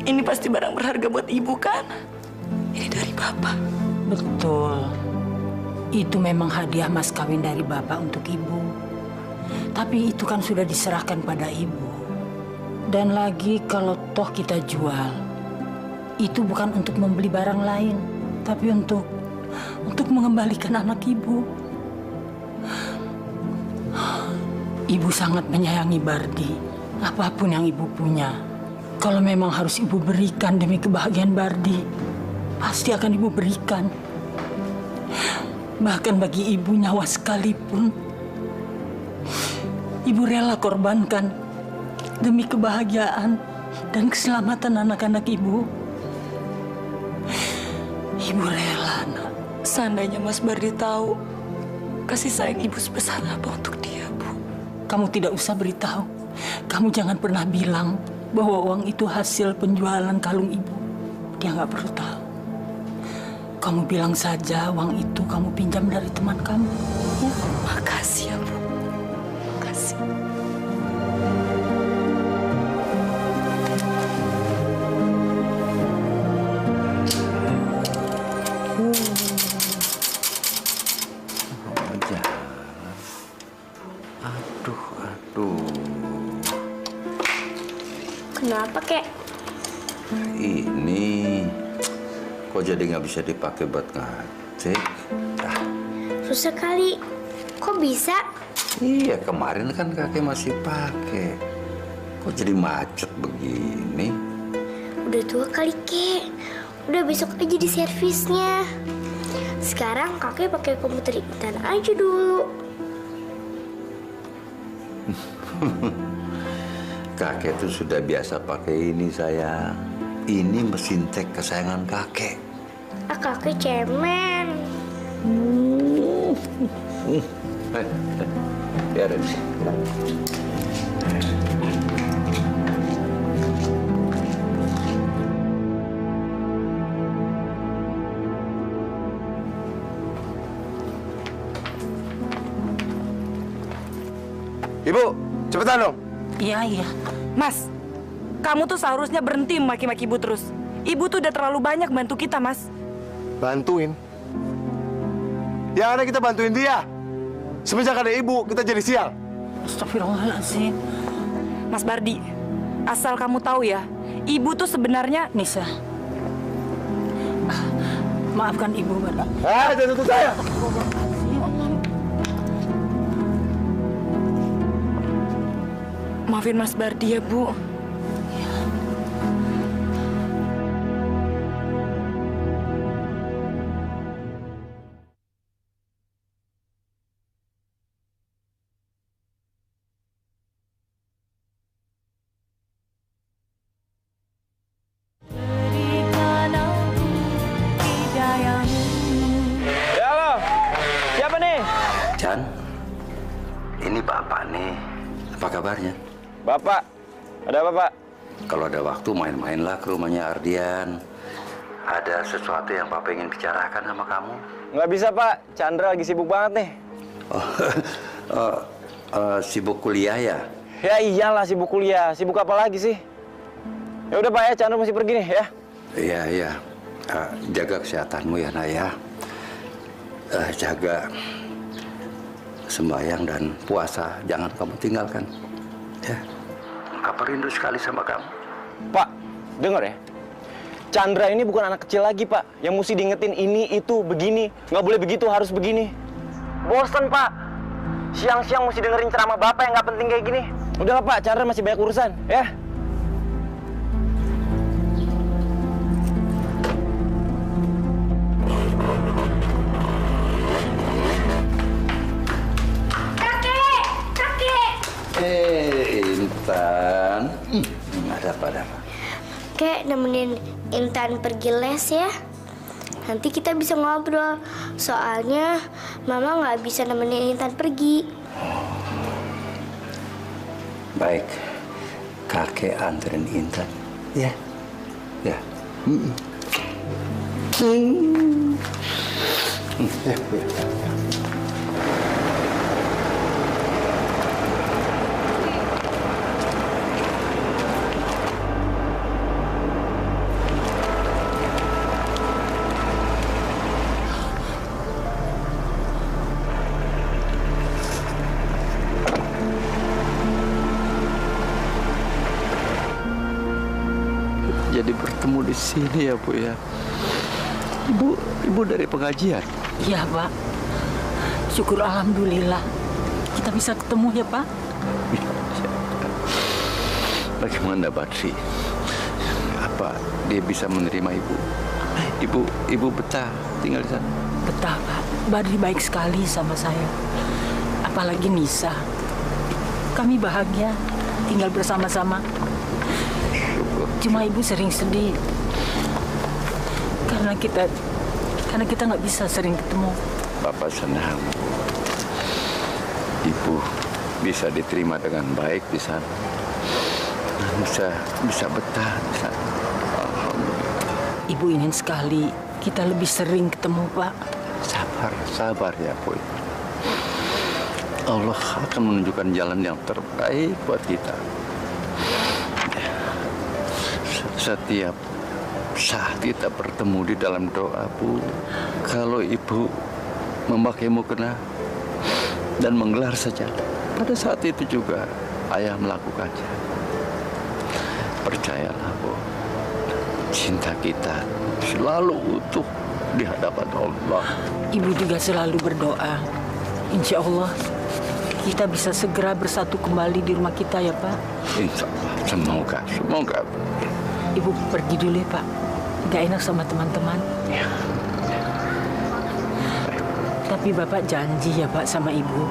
Ini pasti barang berharga buat Ibu, kan? Ini dari Bapak. Betul. Itu memang hadiah mas kawin dari Bapak untuk Ibu. Tapi itu kan sudah diserahkan pada Ibu. Dan lagi kalau toh kita jual, itu bukan untuk membeli barang lain, tapi untuk mengembalikan anak Ibu. Ibu sangat menyayangi Bardi. Apapun yang Ibu punya, kalau memang harus Ibu berikan demi kebahagiaan Bardi, pasti akan Ibu berikan. Bahkan bagi Ibu nyawa sekalipun, Ibu rela korbankan demi kebahagiaan dan keselamatan anak-anak Ibu. Ibu rela, nak. Seandainya Mas Bardi tahu kasih sayang Ibu sebesar apa untuk dia, Bu. Kamu tidak usah beritahu. Kamu jangan pernah bilang bahwa uang itu hasil penjualan kalung Ibu. Dia nggak perlu tahu. Kamu bilang saja uang itu kamu pinjam dari teman kamu. Ya? Makasih ya, Bu. Makasih. Aduh. Kenapa, Kek? Ini kok jadi nggak bisa dipakai buat ngecek? Susah kali. Kok bisa? Iya, kemarin kan kakek masih pakai. Kok jadi macet begini? Udah tua kali, Kek. Udah besok aja di servisnya. Sekarang kakek pakai komputer Intan aja dulu. Kakek tuh sudah biasa pakai ini, sayang. Ini mesin teks kesayangan kakek. Kakek cemen. Biarin. Ibu, cepetan dong. Iya. Mas, kamu tuh seharusnya berhenti maki-maki ibu terus. Ibu tuh udah terlalu banyak bantu kita, Mas. Bantuin? Yang ada kita bantuin dia. Semenjak ada ibu, kita jadi sial. Astagfirullahaladzim. Mas Bardi, asal kamu tahu ya, ibu tuh sebenarnya... Nisa, maafkan ibu, Bardi. Jangan tutup saya. Maafin Mas Bardi ya, Bu. Chan, ini Bapak nih. Apa kabarnya? Bapak, ada apa, Pak? Kalau ada waktu main-mainlah ke rumahnya Ardian. Ada sesuatu yang Bapak ingin bicarakan sama kamu. Nggak bisa, Pak. Chandra lagi sibuk banget nih. Sibuk kuliah ya? Ya iyalah sibuk kuliah. Sibuk apa lagi sih? Ya udah, Pak ya, Chandra mesti pergi nih ya. Iya. Jaga kesehatanmu ya, Nak ya. Jaga sembahyang dan puasa, jangan kamu tinggalkan. Ya, Papa rindu sekali sama kamu. Pak, denger ya. Chandra ini bukan anak kecil lagi, Pak. Yang mesti diingetin ini, itu, begini. Nggak boleh begitu, harus begini. Bosen, Pak. Siang-siang mesti dengerin ceramah Bapak yang nggak penting kayak gini. Udahlah, Pak. Chandra masih banyak urusan, ya. Intan, ada apa? Kek, nemenin Intan pergi les ya. Nanti kita bisa ngobrol. Soalnya Mama nggak bisa nemenin Intan pergi. Baik, kakek anterin Intan. Ya. Ya. Ya. Jadi bertemu di sini ya, Bu ya. Ibu dari pengajian. Iya, Pak. Syukur alhamdulillah. Kita bisa ketemu ya, Pak. Bagaimana Badri? Apa dia bisa menerima ibu? Ibu betah tinggal di sana? Betah, Pak. Badri baik sekali sama saya. Apalagi Nisa. Kami bahagia tinggal bersama-sama. Cuma ibu sering sedih karena kita nggak bisa sering ketemu. Bapak senang ibu bisa diterima dengan baik di sana, bisa betah di sana. Alhamdulillah. Ibu ingin sekali kita lebih sering ketemu, Pak. Sabar ya, Boy. Allah akan menunjukkan jalan yang terbaik buat kita. Setiap saat kita bertemu di dalam doa, Bu, kalau ibu memakai mukena dan menggelar saja, pada saat itu juga ayah melakukannya. Percayalah, Bu. Cinta kita selalu utuh di hadapan Allah. Ibu juga selalu berdoa. Insya Allah kita bisa segera bersatu kembali di rumah kita ya, Pak. Insya Allah. Semoga. Ibu pergi dulu ya, Pak. Gak enak sama teman-teman. Ya. Tapi Bapak janji ya, Pak, sama Ibu.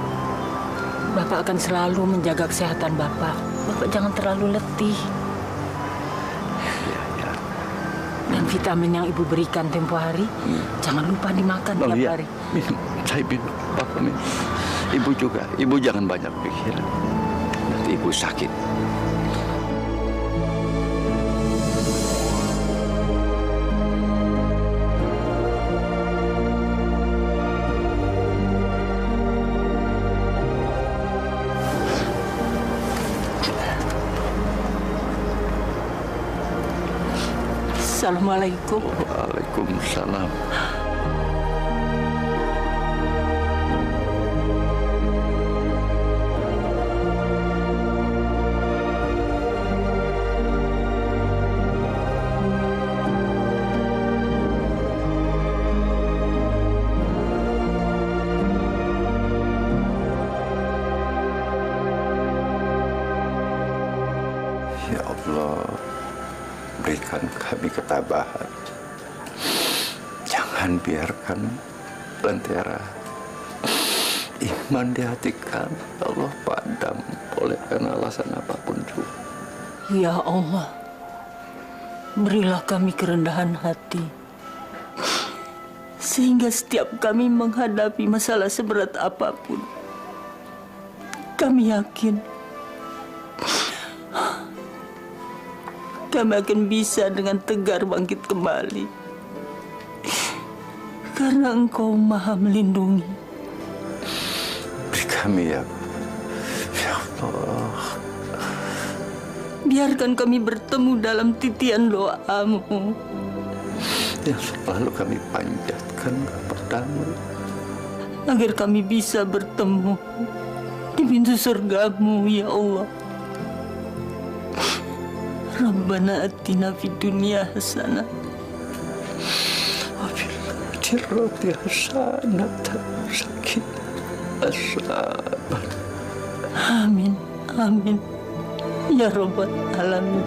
Bapak akan selalu menjaga kesehatan Bapak. Bapak jangan terlalu letih. Ya. Dan vitamin yang Ibu berikan tempo hari, jangan lupa dimakan tiap hari. Minum. Saya minum. Bapak minum. Ibu juga. Ibu jangan banyak pikiran. Nanti Ibu sakit. Assalamualaikum. Waalaikumsalam. Ya Allah, berikan kami ketabahan. Jangan biarkan lentera iman di hati kami, Allah, padam oleh karena alasan apapun juga. Ya Allah, berilah kami kerendahan hati. Sehingga setiap kami menghadapi masalah seberat apapun, kami yakin kami akan bisa dengan tegar bangkit kembali. Karena Engkau Maha melindungi. Beri kami ya Allah. Biarkan kami bertemu dalam titian doa-Mu yang selalu kami panjatkan kepadamu. Agar kami bisa bertemu di pintu surga-Mu, ya Allah. Rabbana atina fid dunya hasanah wa fil akhirati hasanah asaban. Amin, amin. Ya Rabbal alamin.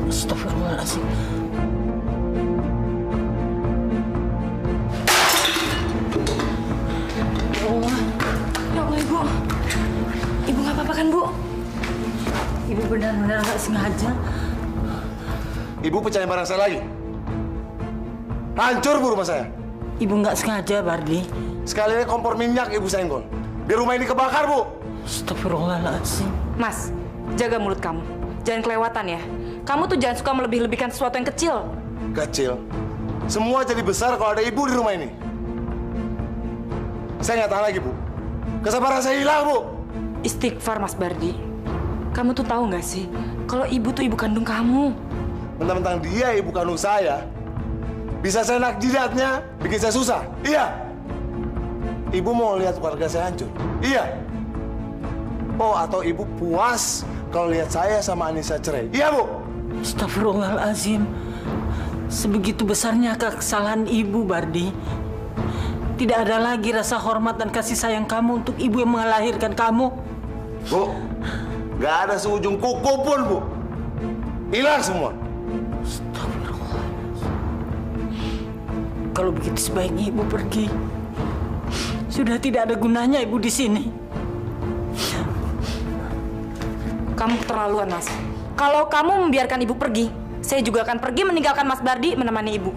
Astagfirullahaladzim. Ya Allah. Ya Allah, Ibu. Ibu nggak apa-apa kan, Bu? Ibu benar-benar nggak sengaja. Ibu pecahin barang saya lagi. Hancur, Bu, rumah saya. Ibu nggak sengaja, Bardi. Sekalian kompor minyak Ibu senggol. Biar rumah ini kebakar, Bu. Astagfirullahaladzim. Mas, jaga mulut kamu. Jangan kelewatan ya. Kamu tuh jangan suka melebih-lebihkan sesuatu yang kecil. Kecil? Semua jadi besar kalau ada Ibu di rumah ini. Saya nggak tahan lagi, Bu. Kesabaran saya hilang, Bu. Istighfar, Mas Bardi. Kamu tuh tahu nggak sih, kalau Ibu tuh ibu kandung kamu. Mentang-mentang dia ibu kandung saya, bisa saya nak jidatnya, bikin saya susah. Iya. Ibu mau lihat keluarga saya hancur. Iya. Oh, atau Ibu puas kalau lihat saya sama Anissa cerai. Iya, Bu. Astagfirullahaladzim. Sebegitu besarnya kesalahan Ibu, Bardi. Tidak ada lagi rasa hormat dan kasih sayang kamu untuk ibu yang melahirkan kamu. Bu, nggak ada seujung kuku pun, Bu. Hilang semua. Astagfirullah. Kalau begitu sebaiknya Ibu pergi. Sudah tidak ada gunanya Ibu di sini. Kamu keterlaluan, Mas. Kalau kamu membiarkan Ibu pergi, saya juga akan pergi meninggalkan Mas Bardi menemani Ibu.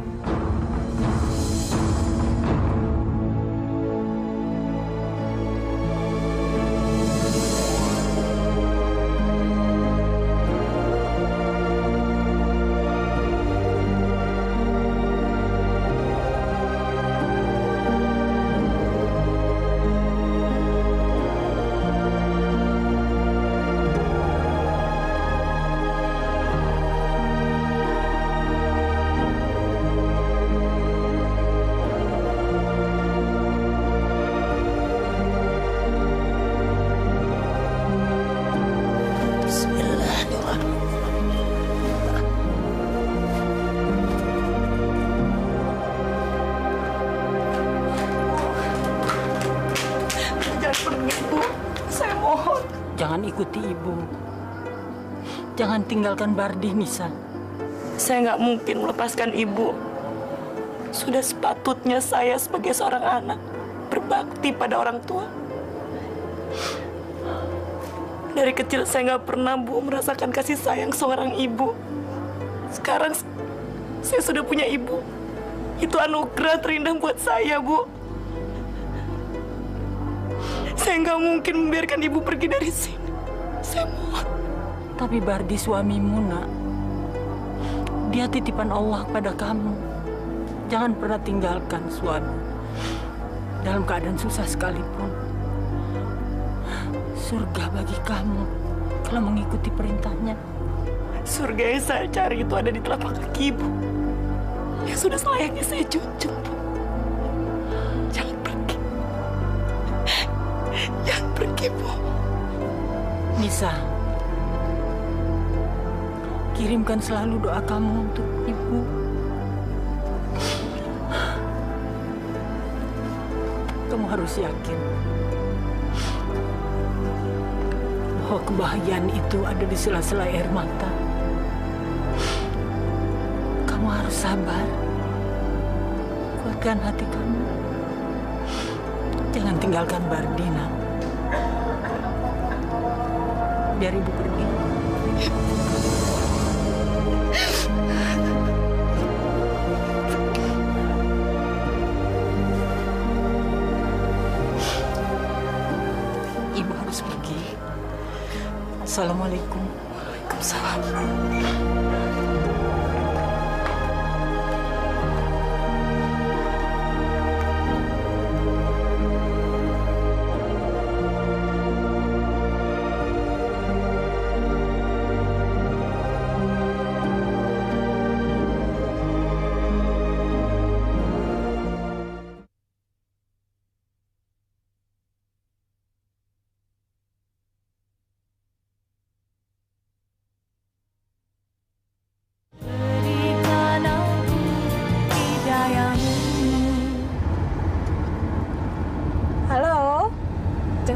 jangan ikuti ibu. Jangan tinggalkan Bardi, Nisa. Saya nggak mungkin melepaskan ibu. Sudah sepatutnya saya sebagai seorang anak berbakti pada orang tua. Dari kecil saya nggak pernah, Bu, merasakan kasih sayang seorang ibu. Sekarang saya sudah punya ibu. Itu anugerah terindah buat saya, Bu. Saya nggak mungkin membiarkan ibu pergi dari sini. Saya mohon. Tapi Bardi suamimu, nak. Dia titipan Allah pada kamu. Jangan pernah tinggalkan suami. Dalam keadaan susah sekalipun. Surga bagi kamu kalau mengikuti perintahnya. Surga yang saya cari itu ada di telapak kaki ibu. Yang sudah selayaknya saya junjung. Jangan pergi. Jangan pergi, Bu. Nisa, kirimkan selalu doa kamu untuk ibu. Kamu harus yakin bahwa kebahagiaan itu ada di sela-sela air mata. Kamu harus sabar. Kuatkan hati kamu. Jangan tinggalkan Bardi, nak. Biar ibu pergi. Ibu harus pergi. Assalamualaikum. Waalaikumsalam.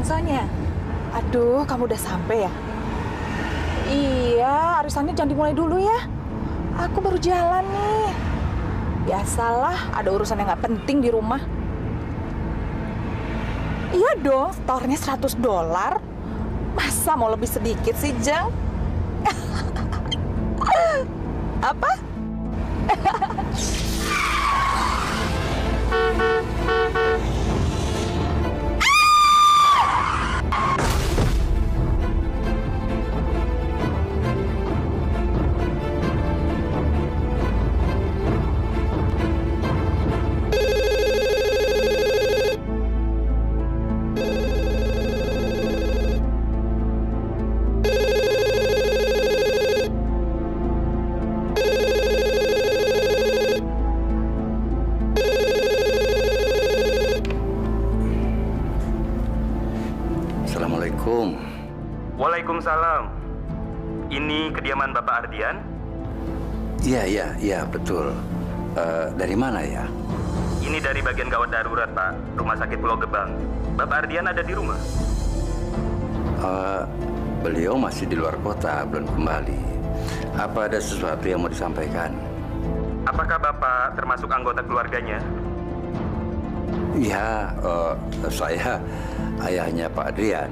Sonya, aduh, kamu udah sampai ya? Iya, arisannya jangan dimulai dulu ya. Aku baru jalan nih. Biasalah, ada urusan yang nggak penting di rumah. Iya dong, setornya $100. Masa mau lebih sedikit sih, Jeng? Apa? Waalaikumsalam. Ini kediaman Bapak Ardian? Iya, betul. Dari mana ya? Ini dari bagian gawat darurat, Pak. Rumah Sakit Pulau Gebang. Bapak Ardian ada di rumah? Beliau masih di luar kota, belum kembali. Apa ada sesuatu yang mau disampaikan? Apakah Bapak termasuk anggota keluarganya? Iya, saya ayahnya Pak Adrian.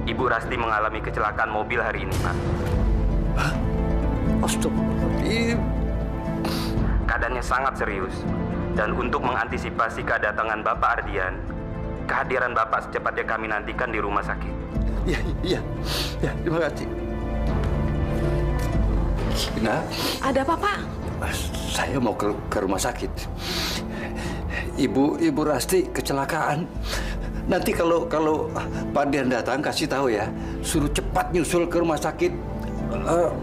Ibu Rasti mengalami kecelakaan mobil hari ini, Pak. Hah? Astagfirullahaladzim. Keadaannya sangat serius. Dan untuk mengantisipasi kedatangan Bapak Ardian, kehadiran Bapak secepatnya kami nantikan di rumah sakit. Iya, terima kasih. Nah, ada apa, Pak? Saya mau ke rumah sakit. Ibu Rasti kecelakaan. Nanti kalau Pak Dian datang, kasih tahu ya, suruh cepat nyusul ke rumah sakit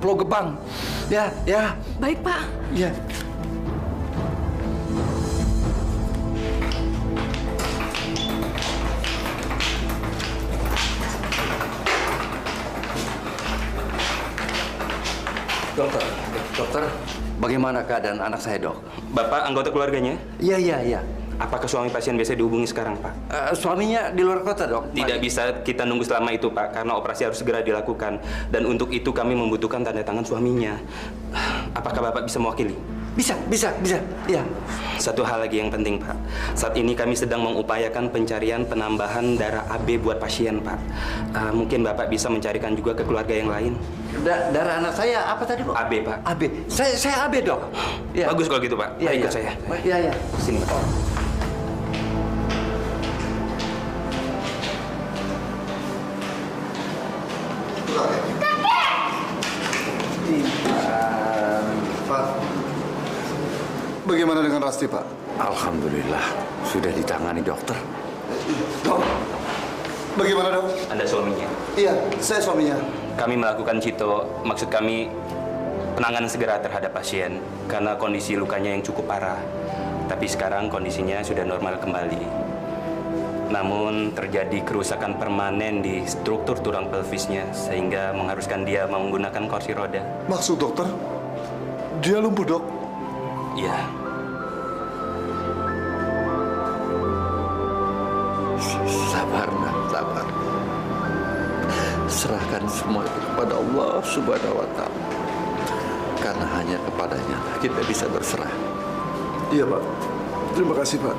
Pulau Gebang. Ya. Baik, Pak. Ya. Dokter, bagaimana keadaan anak saya, Dok? Bapak anggota keluarganya? Iya. Apakah suami pasien bisa dihubungi sekarang, Pak? Suaminya di luar kota, Dok. Tidak bisa kita nunggu selama itu, Pak, karena operasi harus segera dilakukan. Dan untuk itu kami membutuhkan tanda tangan suaminya. Apakah Bapak bisa mewakili? Bisa. Iya. Satu hal lagi yang penting, Pak. Saat ini kami sedang mengupayakan pencarian penambahan darah AB buat pasien, Pak. Mungkin Bapak bisa mencarikan juga ke keluarga yang lain. Darah anak saya apa tadi, Pak? AB, Pak. AB. Saya AB, Dok. Ya. Bagus kalau gitu, Pak. Iya, Ikut saya. Iya. Sini, Pak. Pak, bagaimana dengan Rasti, Pak? Alhamdulillah, sudah ditangani dokter. Dok, bagaimana, Dok? Anda suaminya? Iya, saya suaminya. Kami melakukan cito, maksud kami penanganan segera terhadap pasien karena kondisi lukanya yang cukup parah. Tapi sekarang kondisinya sudah normal kembali. Namun terjadi kerusakan permanen di struktur tulang pelvisnya sehingga mengharuskan dia menggunakan kursi roda. Maksud dokter, dia lumpuh, Dok? Iya. Sabar, nak, sabar. Serahkan semua itu kepada Allah Subhanahu wa Ta'ala. Karena hanya kepadanya kita bisa berserah. Iya, Pak. Terima kasih, Pak.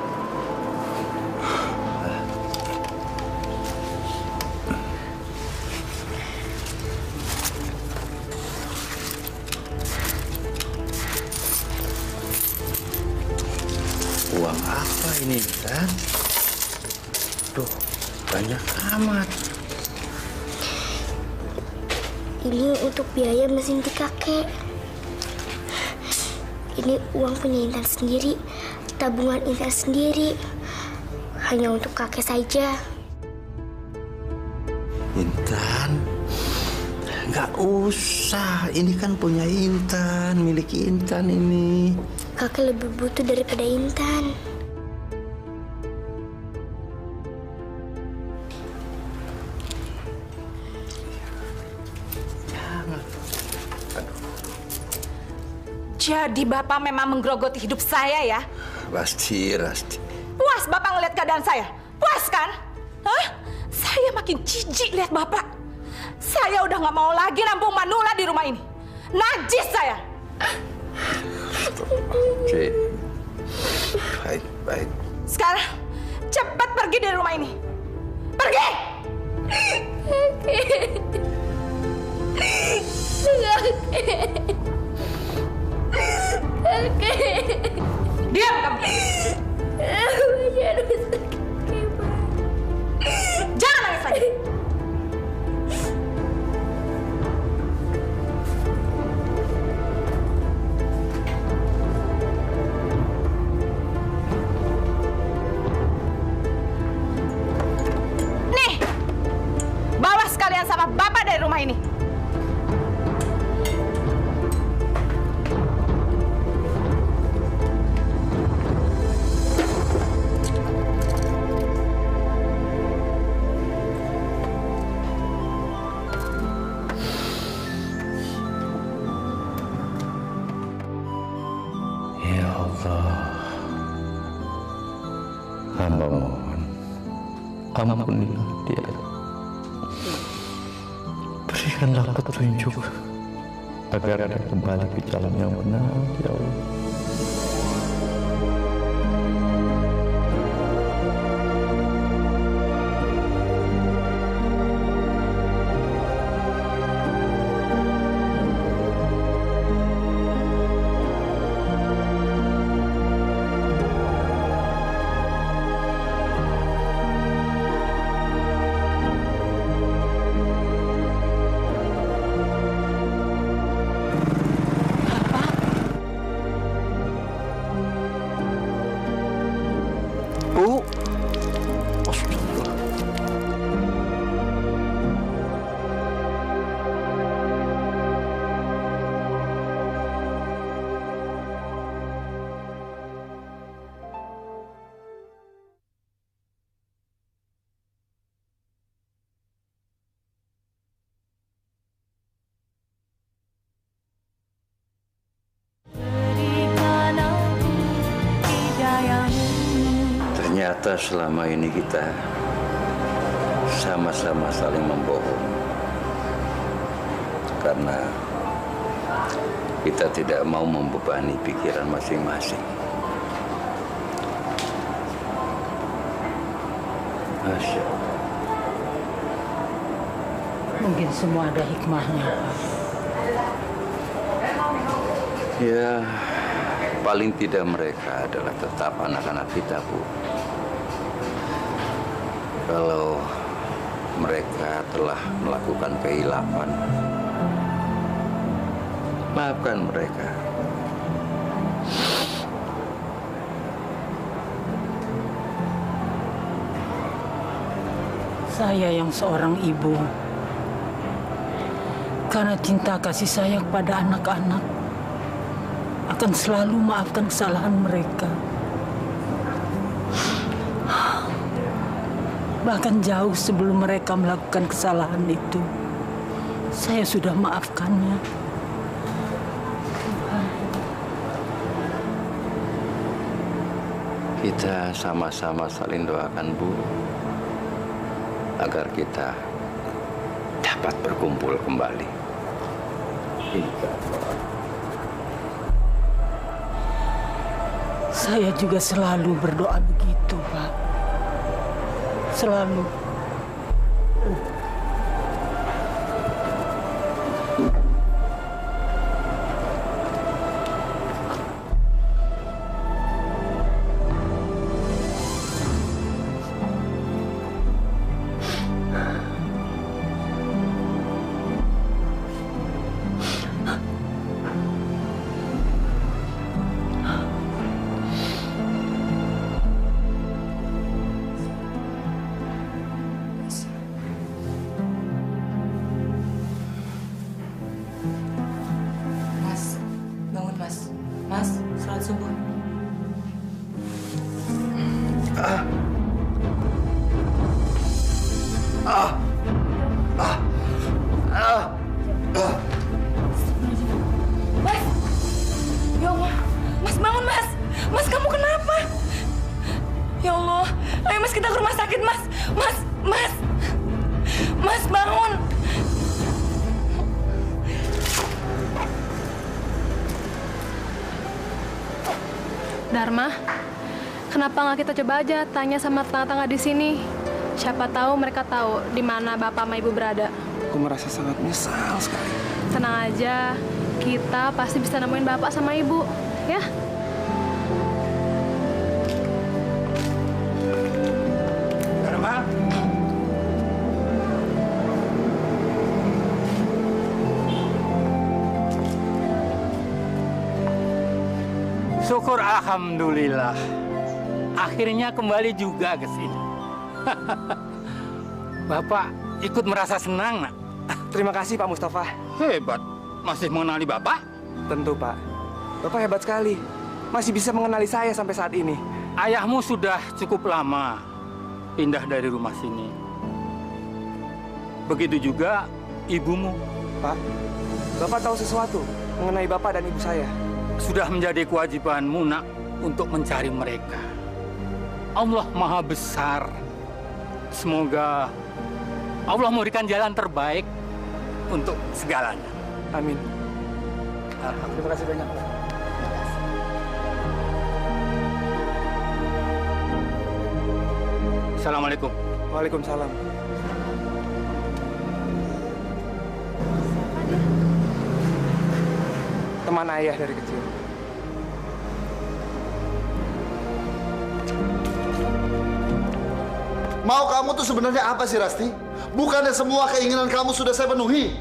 Uang apa ini, Tan? Tuh, banyak amat. Ini untuk biaya mesin di kakek. Ini uang punya Intan sendiri, tabungan Intan sendiri. Hanya untuk kakek saja. Intan, nggak usah. Ini kan punya Intan, milik Intan ini. Kakek lebih butuh daripada Intan. Jadi Bapak memang menggerogoti hidup saya ya? Rasti. Puas Bapak ngeliat keadaan saya? Puas kan? Hah? Saya makin jijik lihat Bapak. Saya udah nggak mau lagi nampung Manula di rumah ini. Najis saya. Oke. Baik. Sekarang cepat pergi dari rumah ini. Pergi! Diam kamu. Jangan nangis lagi. Nih, bawa sekalian sama Bapak dari rumah ini. Ya Allah, hamba mohon, ampunilah dia. Berikanlah petunjuk agar dia kembali ke jalan yang benar, ya Allah. Ternyata selama ini kita sama-sama saling membohong. Karena kita tidak mau membebani pikiran masing-masing. Masya Allah. Mungkin semua ada hikmahnya. Ya, paling tidak mereka adalah tetap anak-anak kita, Bu. Kalau mereka telah melakukan kehilapan, maafkan mereka. Saya yang seorang ibu, karena cinta kasih saya kepada anak-anak, akan selalu maafkan kesalahan mereka. Bahkan jauh sebelum mereka melakukan kesalahan itu, saya sudah maafkannya. Kita sama-sama saling doakan, Bu, agar kita dapat berkumpul kembali. Saya juga selalu berdoa begitu, Pak. Selalu. Dharma, kenapa nggak kita coba aja tanya sama tetangga-tetangga di sini? Siapa tahu mereka tahu di mana bapak sama ibu berada. Aku merasa sangat menyesal sekali. Tenang aja, kita pasti bisa nemuin bapak sama ibu, ya? Dharma. Syukur alhamdulillah. Akhirnya kembali juga ke sini. Bapak ikut merasa senang, Nak. Terima kasih, Pak Mustafa. Hebat. Masih mengenali Bapak? Tentu, Pak. Bapak hebat sekali. Masih bisa mengenali saya sampai saat ini. Ayahmu sudah cukup lama pindah dari rumah sini. Begitu juga ibumu. Pak, Bapak tahu sesuatu mengenai Bapak dan ibu saya? Sudah menjadi kewajibanmu, Nak, untuk mencari mereka. Allah Maha Besar. Semoga Allah memberikan jalan terbaik untuk segalanya. Amin. Terima kasih banyak, Pak. Assalamualaikum. Waalaikumsalam. Teman ayah dari kecil. Mau kamu tuh sebenarnya apa sih, Rasti? Bukannya semua keinginan kamu sudah saya penuhi.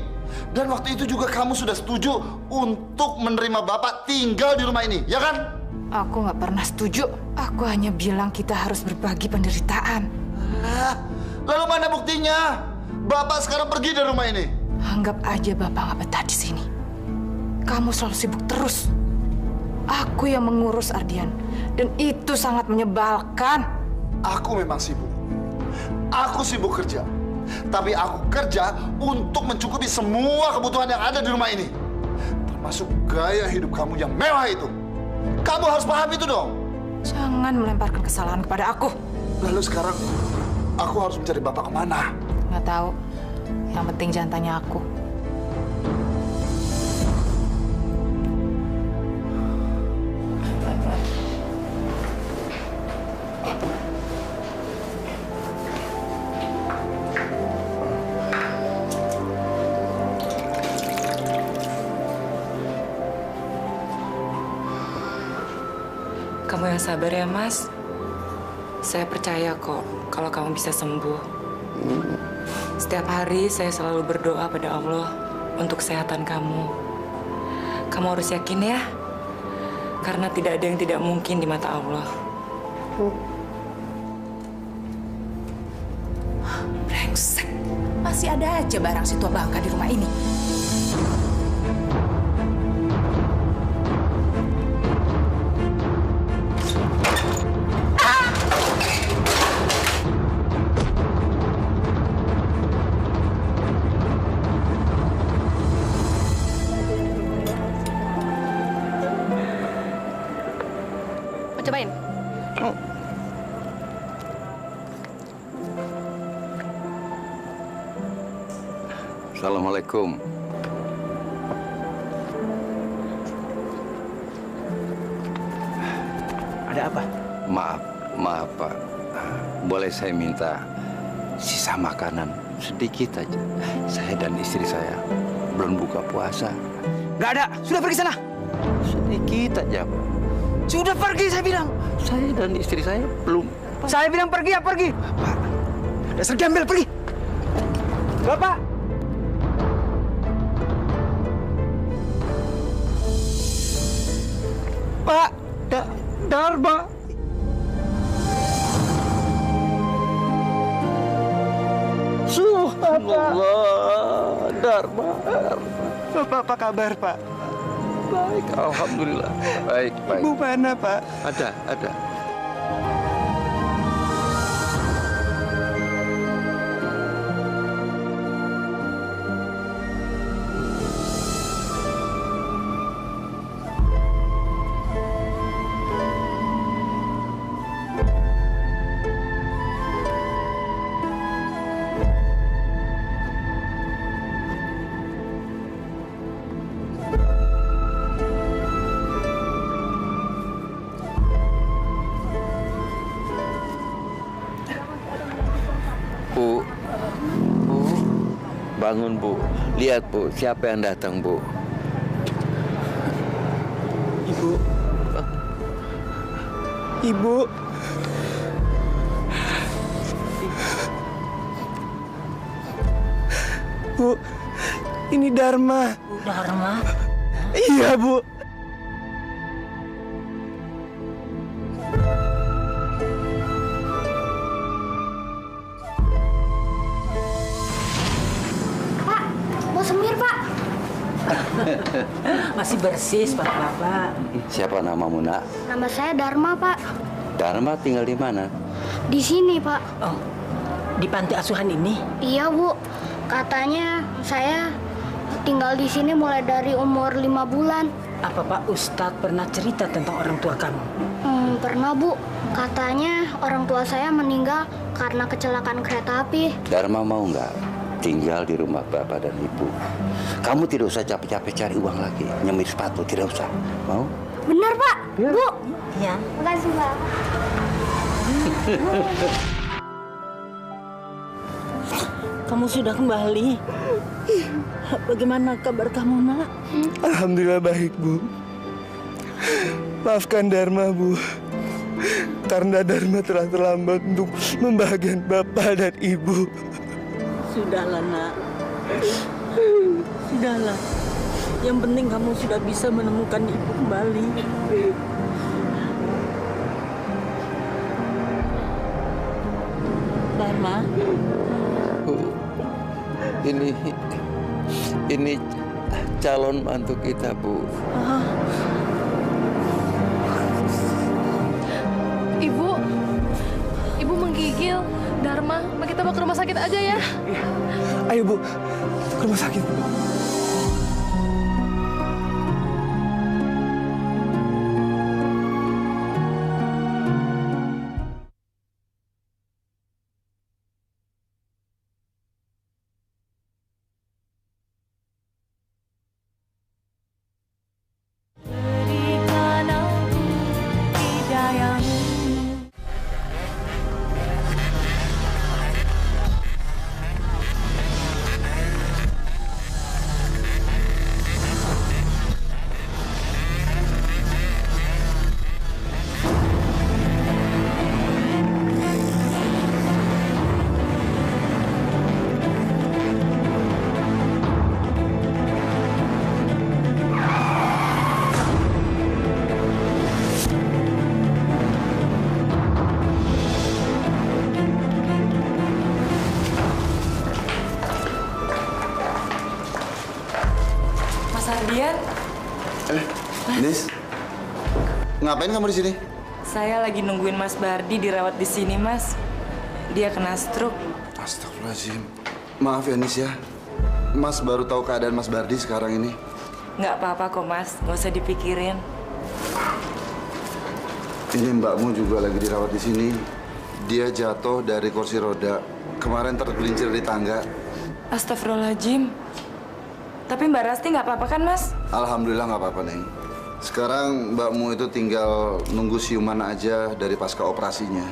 Dan waktu itu juga kamu sudah setuju untuk menerima Bapak tinggal di rumah ini, ya kan? Aku nggak pernah setuju. Aku hanya bilang kita harus berbagi penderitaan. Lalu mana buktinya? Bapak sekarang pergi dari rumah ini. Anggap aja Bapak nggak betah di sini. Kamu selalu sibuk terus. Aku yang mengurus Ardian. Dan itu sangat menyebalkan. Aku memang sibuk. Aku sibuk kerja. Tapi aku kerja untuk mencukupi semua kebutuhan yang ada di rumah ini. Termasuk gaya hidup kamu yang mewah itu. Kamu harus paham itu dong. Jangan melemparkan kesalahan kepada aku. Lalu sekarang aku harus mencari Bapak kemana? Nggak tahu. Yang penting jangan tanya aku. Kamu yang sabar ya, Mas. Saya percaya kok kalau kamu bisa sembuh. Setiap hari saya selalu berdoa pada Allah untuk kesehatan kamu. Kamu harus yakin ya, karena tidak ada yang tidak mungkin di mata Allah. Brengsek. Masih ada aja barang si tua bangka di rumah ini. Mau cobain? Assalamualaikum. Ada apa? Maaf Pak. Boleh saya minta sisa makanan sedikit aja? Saya dan istri saya belum buka puasa. Nggak ada. Sudah pergi sana. Sedikit aja Pak. Sudah pergi, saya bilang. Saya dan istri saya belum. Saya bilang pergi ya pergi. Pak, dasar gembel, pergi. Bapak. Pak, Dharma. Subhanallah, Dharma. Bapak, apa kabar, Pak? Baik, alhamdulillah. Baik. Ibu mana, Pak? Ada. Bu, bangun Bu. Lihat Bu, siapa yang datang Bu? Ibu. Bu, ini Dharma. Dharma? Iya, Bu. Mau semir, Pak. Masih bersih sepatu Bapak. Siapa namamu, Nak? Nama saya Dharma, Pak. Dharma tinggal di mana? Di sini, Pak. Oh, di panti asuhan ini? Iya, Bu. Katanya saya tinggal di sini mulai dari umur 5 bulan. Apa Pak Ustadz pernah cerita tentang orang tua kamu? Pernah, Bu. Katanya orang tua saya meninggal karena kecelakaan kereta api. Dharma mau nggak tinggal di rumah Bapak dan Ibu? Kamu tidak usah capek-capek cari uang lagi, nyemir sepatu, tidak usah. Mau? Benar, Pak. Bu. Ya. Makasih, Pak. Kamu sudah kembali. Bagaimana kabar kamu, Nak? Alhamdulillah baik, Bu. Maafkan Dharma, Bu. Karena Dharma telah terlambat untuk membahagiakan Bapak dan Ibu. Sudahlah, Nak. Sudahlah. Yang penting kamu sudah bisa menemukan ibu kembali. Dharma. Bu, ini calon mantu kita, Bu. Ibu menggigil. Dharma, kita bawa ke rumah sakit aja ya. Ayo, Bu. Ke rumah sakit. Nis, ngapain kamu di sini? Saya lagi nungguin Mas Bardi dirawat di sini, Mas. Dia kena stroke. Astagfirullahaladzim. Maaf ya, Nis ya. Mas baru tahu keadaan Mas Bardi sekarang ini. Nggak apa-apa kok, Mas. Nggak usah dipikirin. Ini mbakmu juga lagi dirawat di sini. Dia jatuh dari kursi roda. Kemarin tergelincir di tangga. Astagfirullahaladzim. Tapi Mbak Rasti nggak apa-apa kan, Mas? Alhamdulillah nggak apa-apa, Neng. Sekarang mbakmu itu tinggal nunggu siuman aja dari pasca operasinya.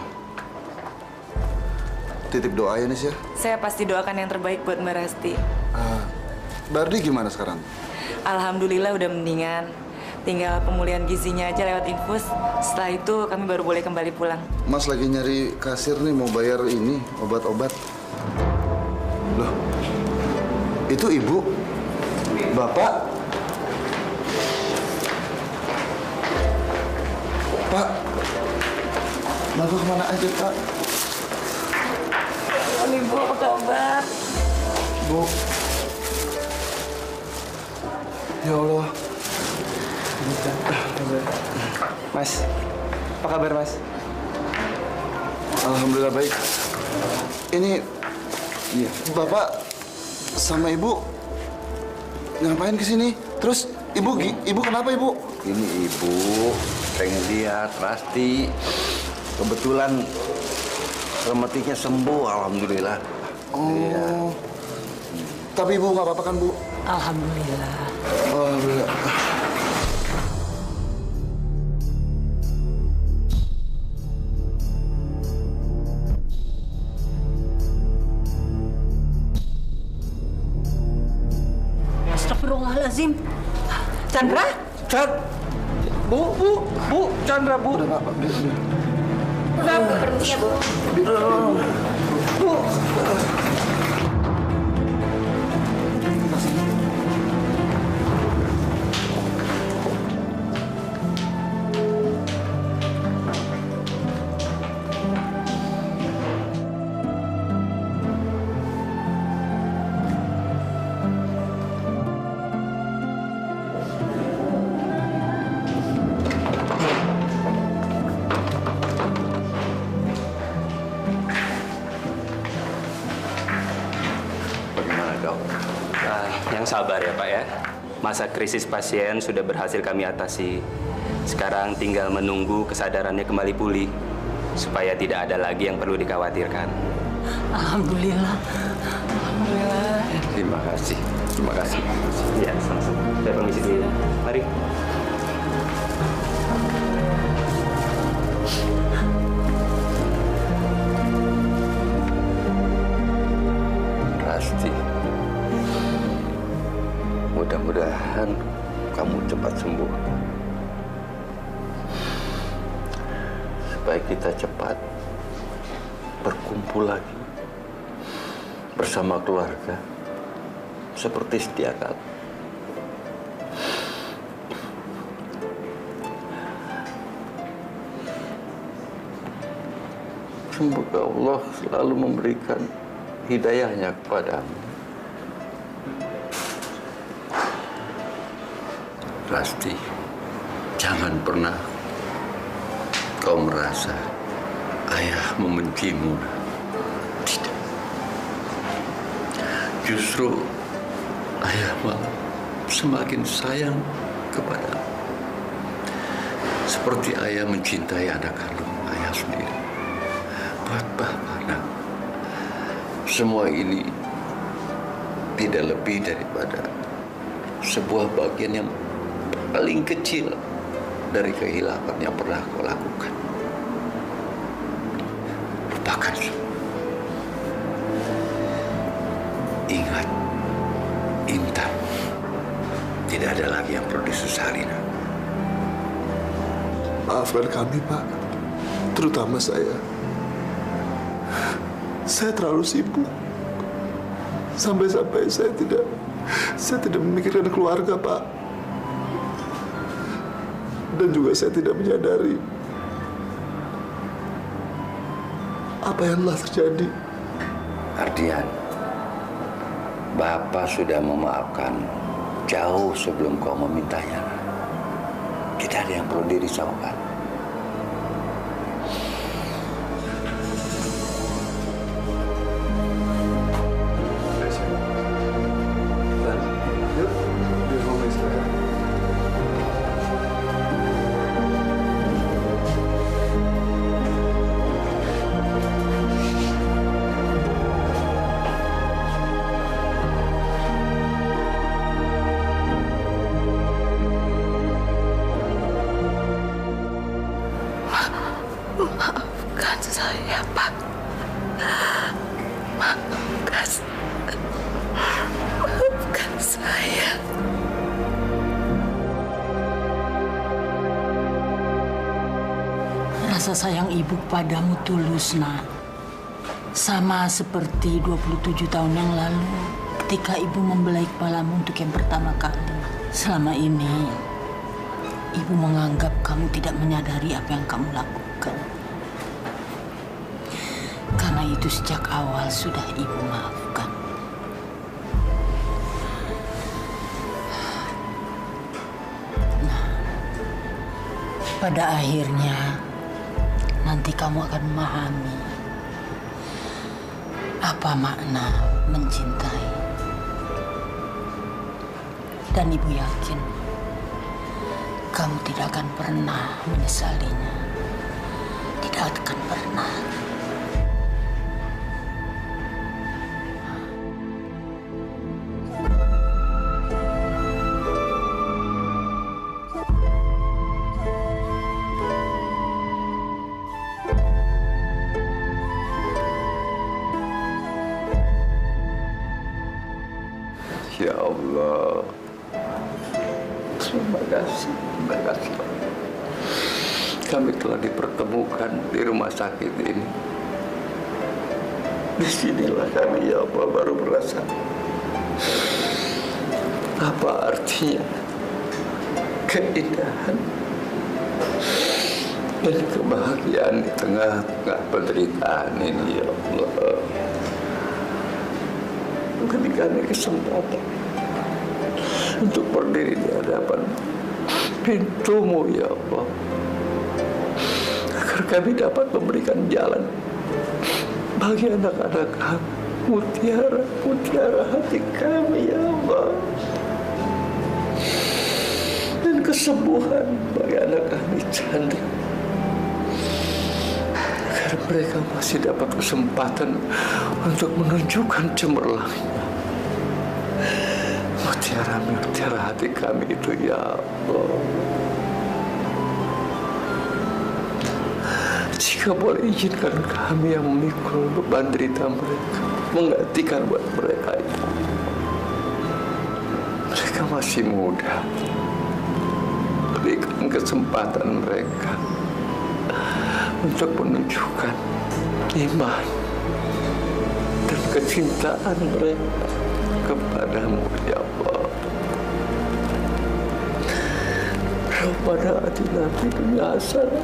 Titip doa ya, Nis ya. Saya pasti doakan yang terbaik buat Mbak Rasti. Bardi gimana sekarang? Alhamdulillah udah mendingan. Tinggal pemulihan gizinya aja lewat infus. Setelah itu kami baru boleh kembali pulang. Mas lagi nyari kasir nih, mau bayar ini, obat-obat. Loh, itu ibu? Bapak? Pak, Bapak kemana aja, Pak? Ibu, apa kabar? Bu. Ya Allah. Mas, apa kabar, Mas? Alhamdulillah baik. Ini Bapak sama Ibu ngapain ke sini? Terus Ibu kenapa, Ibu? Ini Ibu pengen lihat Rasti. Kebetulan rematiknya sembuh, alhamdulillah. Oh. Iya. Tapi Ibu nggak apa-apa kan, Bu? Alhamdulillah. Alhamdulillah. Astagfirullahaladzim. Chandra? Bu, Chandra, Bu. Udah, Pak. Kenapa? Permisi ya, Bu. Bu. Yang sabar ya Pak ya. Masa krisis pasien sudah berhasil kami atasi. Sekarang tinggal menunggu kesadarannya kembali pulih. Supaya tidak ada lagi yang perlu dikhawatirkan. Alhamdulillah. Alhamdulillah. Terima kasih. Terima kasih. Ya, sama-sama. Saya permisi dulu. Mari. Rasti. Mudah-mudahan kamu cepat sembuh. Supaya kita cepat berkumpul lagi bersama keluarga seperti sedia kala. Semoga Allah selalu memberikan hidayahnya kepadamu. Rasti, jangan pernah kau merasa ayah membencimu. Tidak. Justru ayah malah semakin sayang kepadamu. Seperti ayah mencintai anak kandung ayah sendiri. Buat Bapak, nak, semua ini tidak lebih daripada sebuah bagian yang paling kecil dari kehilangan yang pernah kau lakukan. Lupakan semua. Ingat, Intan tidak ada lagi yang perlu disesali. Maafkan kami, Pak. Terutama saya. Saya terlalu sibuk. Sampai-sampai saya tidak memikirkan keluarga, Pak. Dan juga saya tidak menyadari apa yang telah terjadi. Ardian, Bapak sudah memaafkan jauh sebelum kau memintanya. Tidak ada yang perlu dirisaukan. Maafkan saya, Pak. Maafkan saya. Rasa sayang ibu padamu tulus, nak. Sama seperti 27 tahun yang lalu ketika ibu membelai kepalamu untuk yang pertama kali. Selama ini, ibu menganggap kamu tidak menyadari apa yang kamu lakukan. Karena itu sejak awal sudah ibu maafkan. Nah, pada akhirnya nanti kamu akan memahami apa makna mencintai. Dan ibu yakin kamu tidak akan pernah menyesalinya. Tidak akan pernah. Ya Allah, terima kasih. Kami telah dipertemukan di rumah sakit ini. Disinilah kami, ya Allah, baru merasa apa artinya keindahan dan kebahagiaan di tengah-tengah penderitaan ini, ya Allah. Ketika ada kesempatan untuk berdiri di hadapan pintu-Mu, ya Allah, agar kami dapat memberikan jalan bagi anak-anak kami, mutiara hati kami, ya Allah, dan kesembuhan bagi anak kami, Chandra, agar mereka masih dapat kesempatan untuk menunjukkan cemerlangnya mutiara hati kami itu, ya Allah. Jika boleh izinkan kami yang memikul beban derita mereka, menggantikan buat mereka itu. Mereka masih muda. Berikan kesempatan mereka untuk menunjukkan iman dan kecintaan mereka kepadamu, ya Allah. Rabbana atina fid dunya hasanah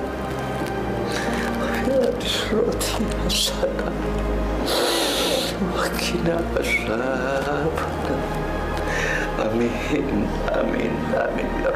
wa fil akhirati hasanah wa qina adzabannar. Amin, amin, amin, ya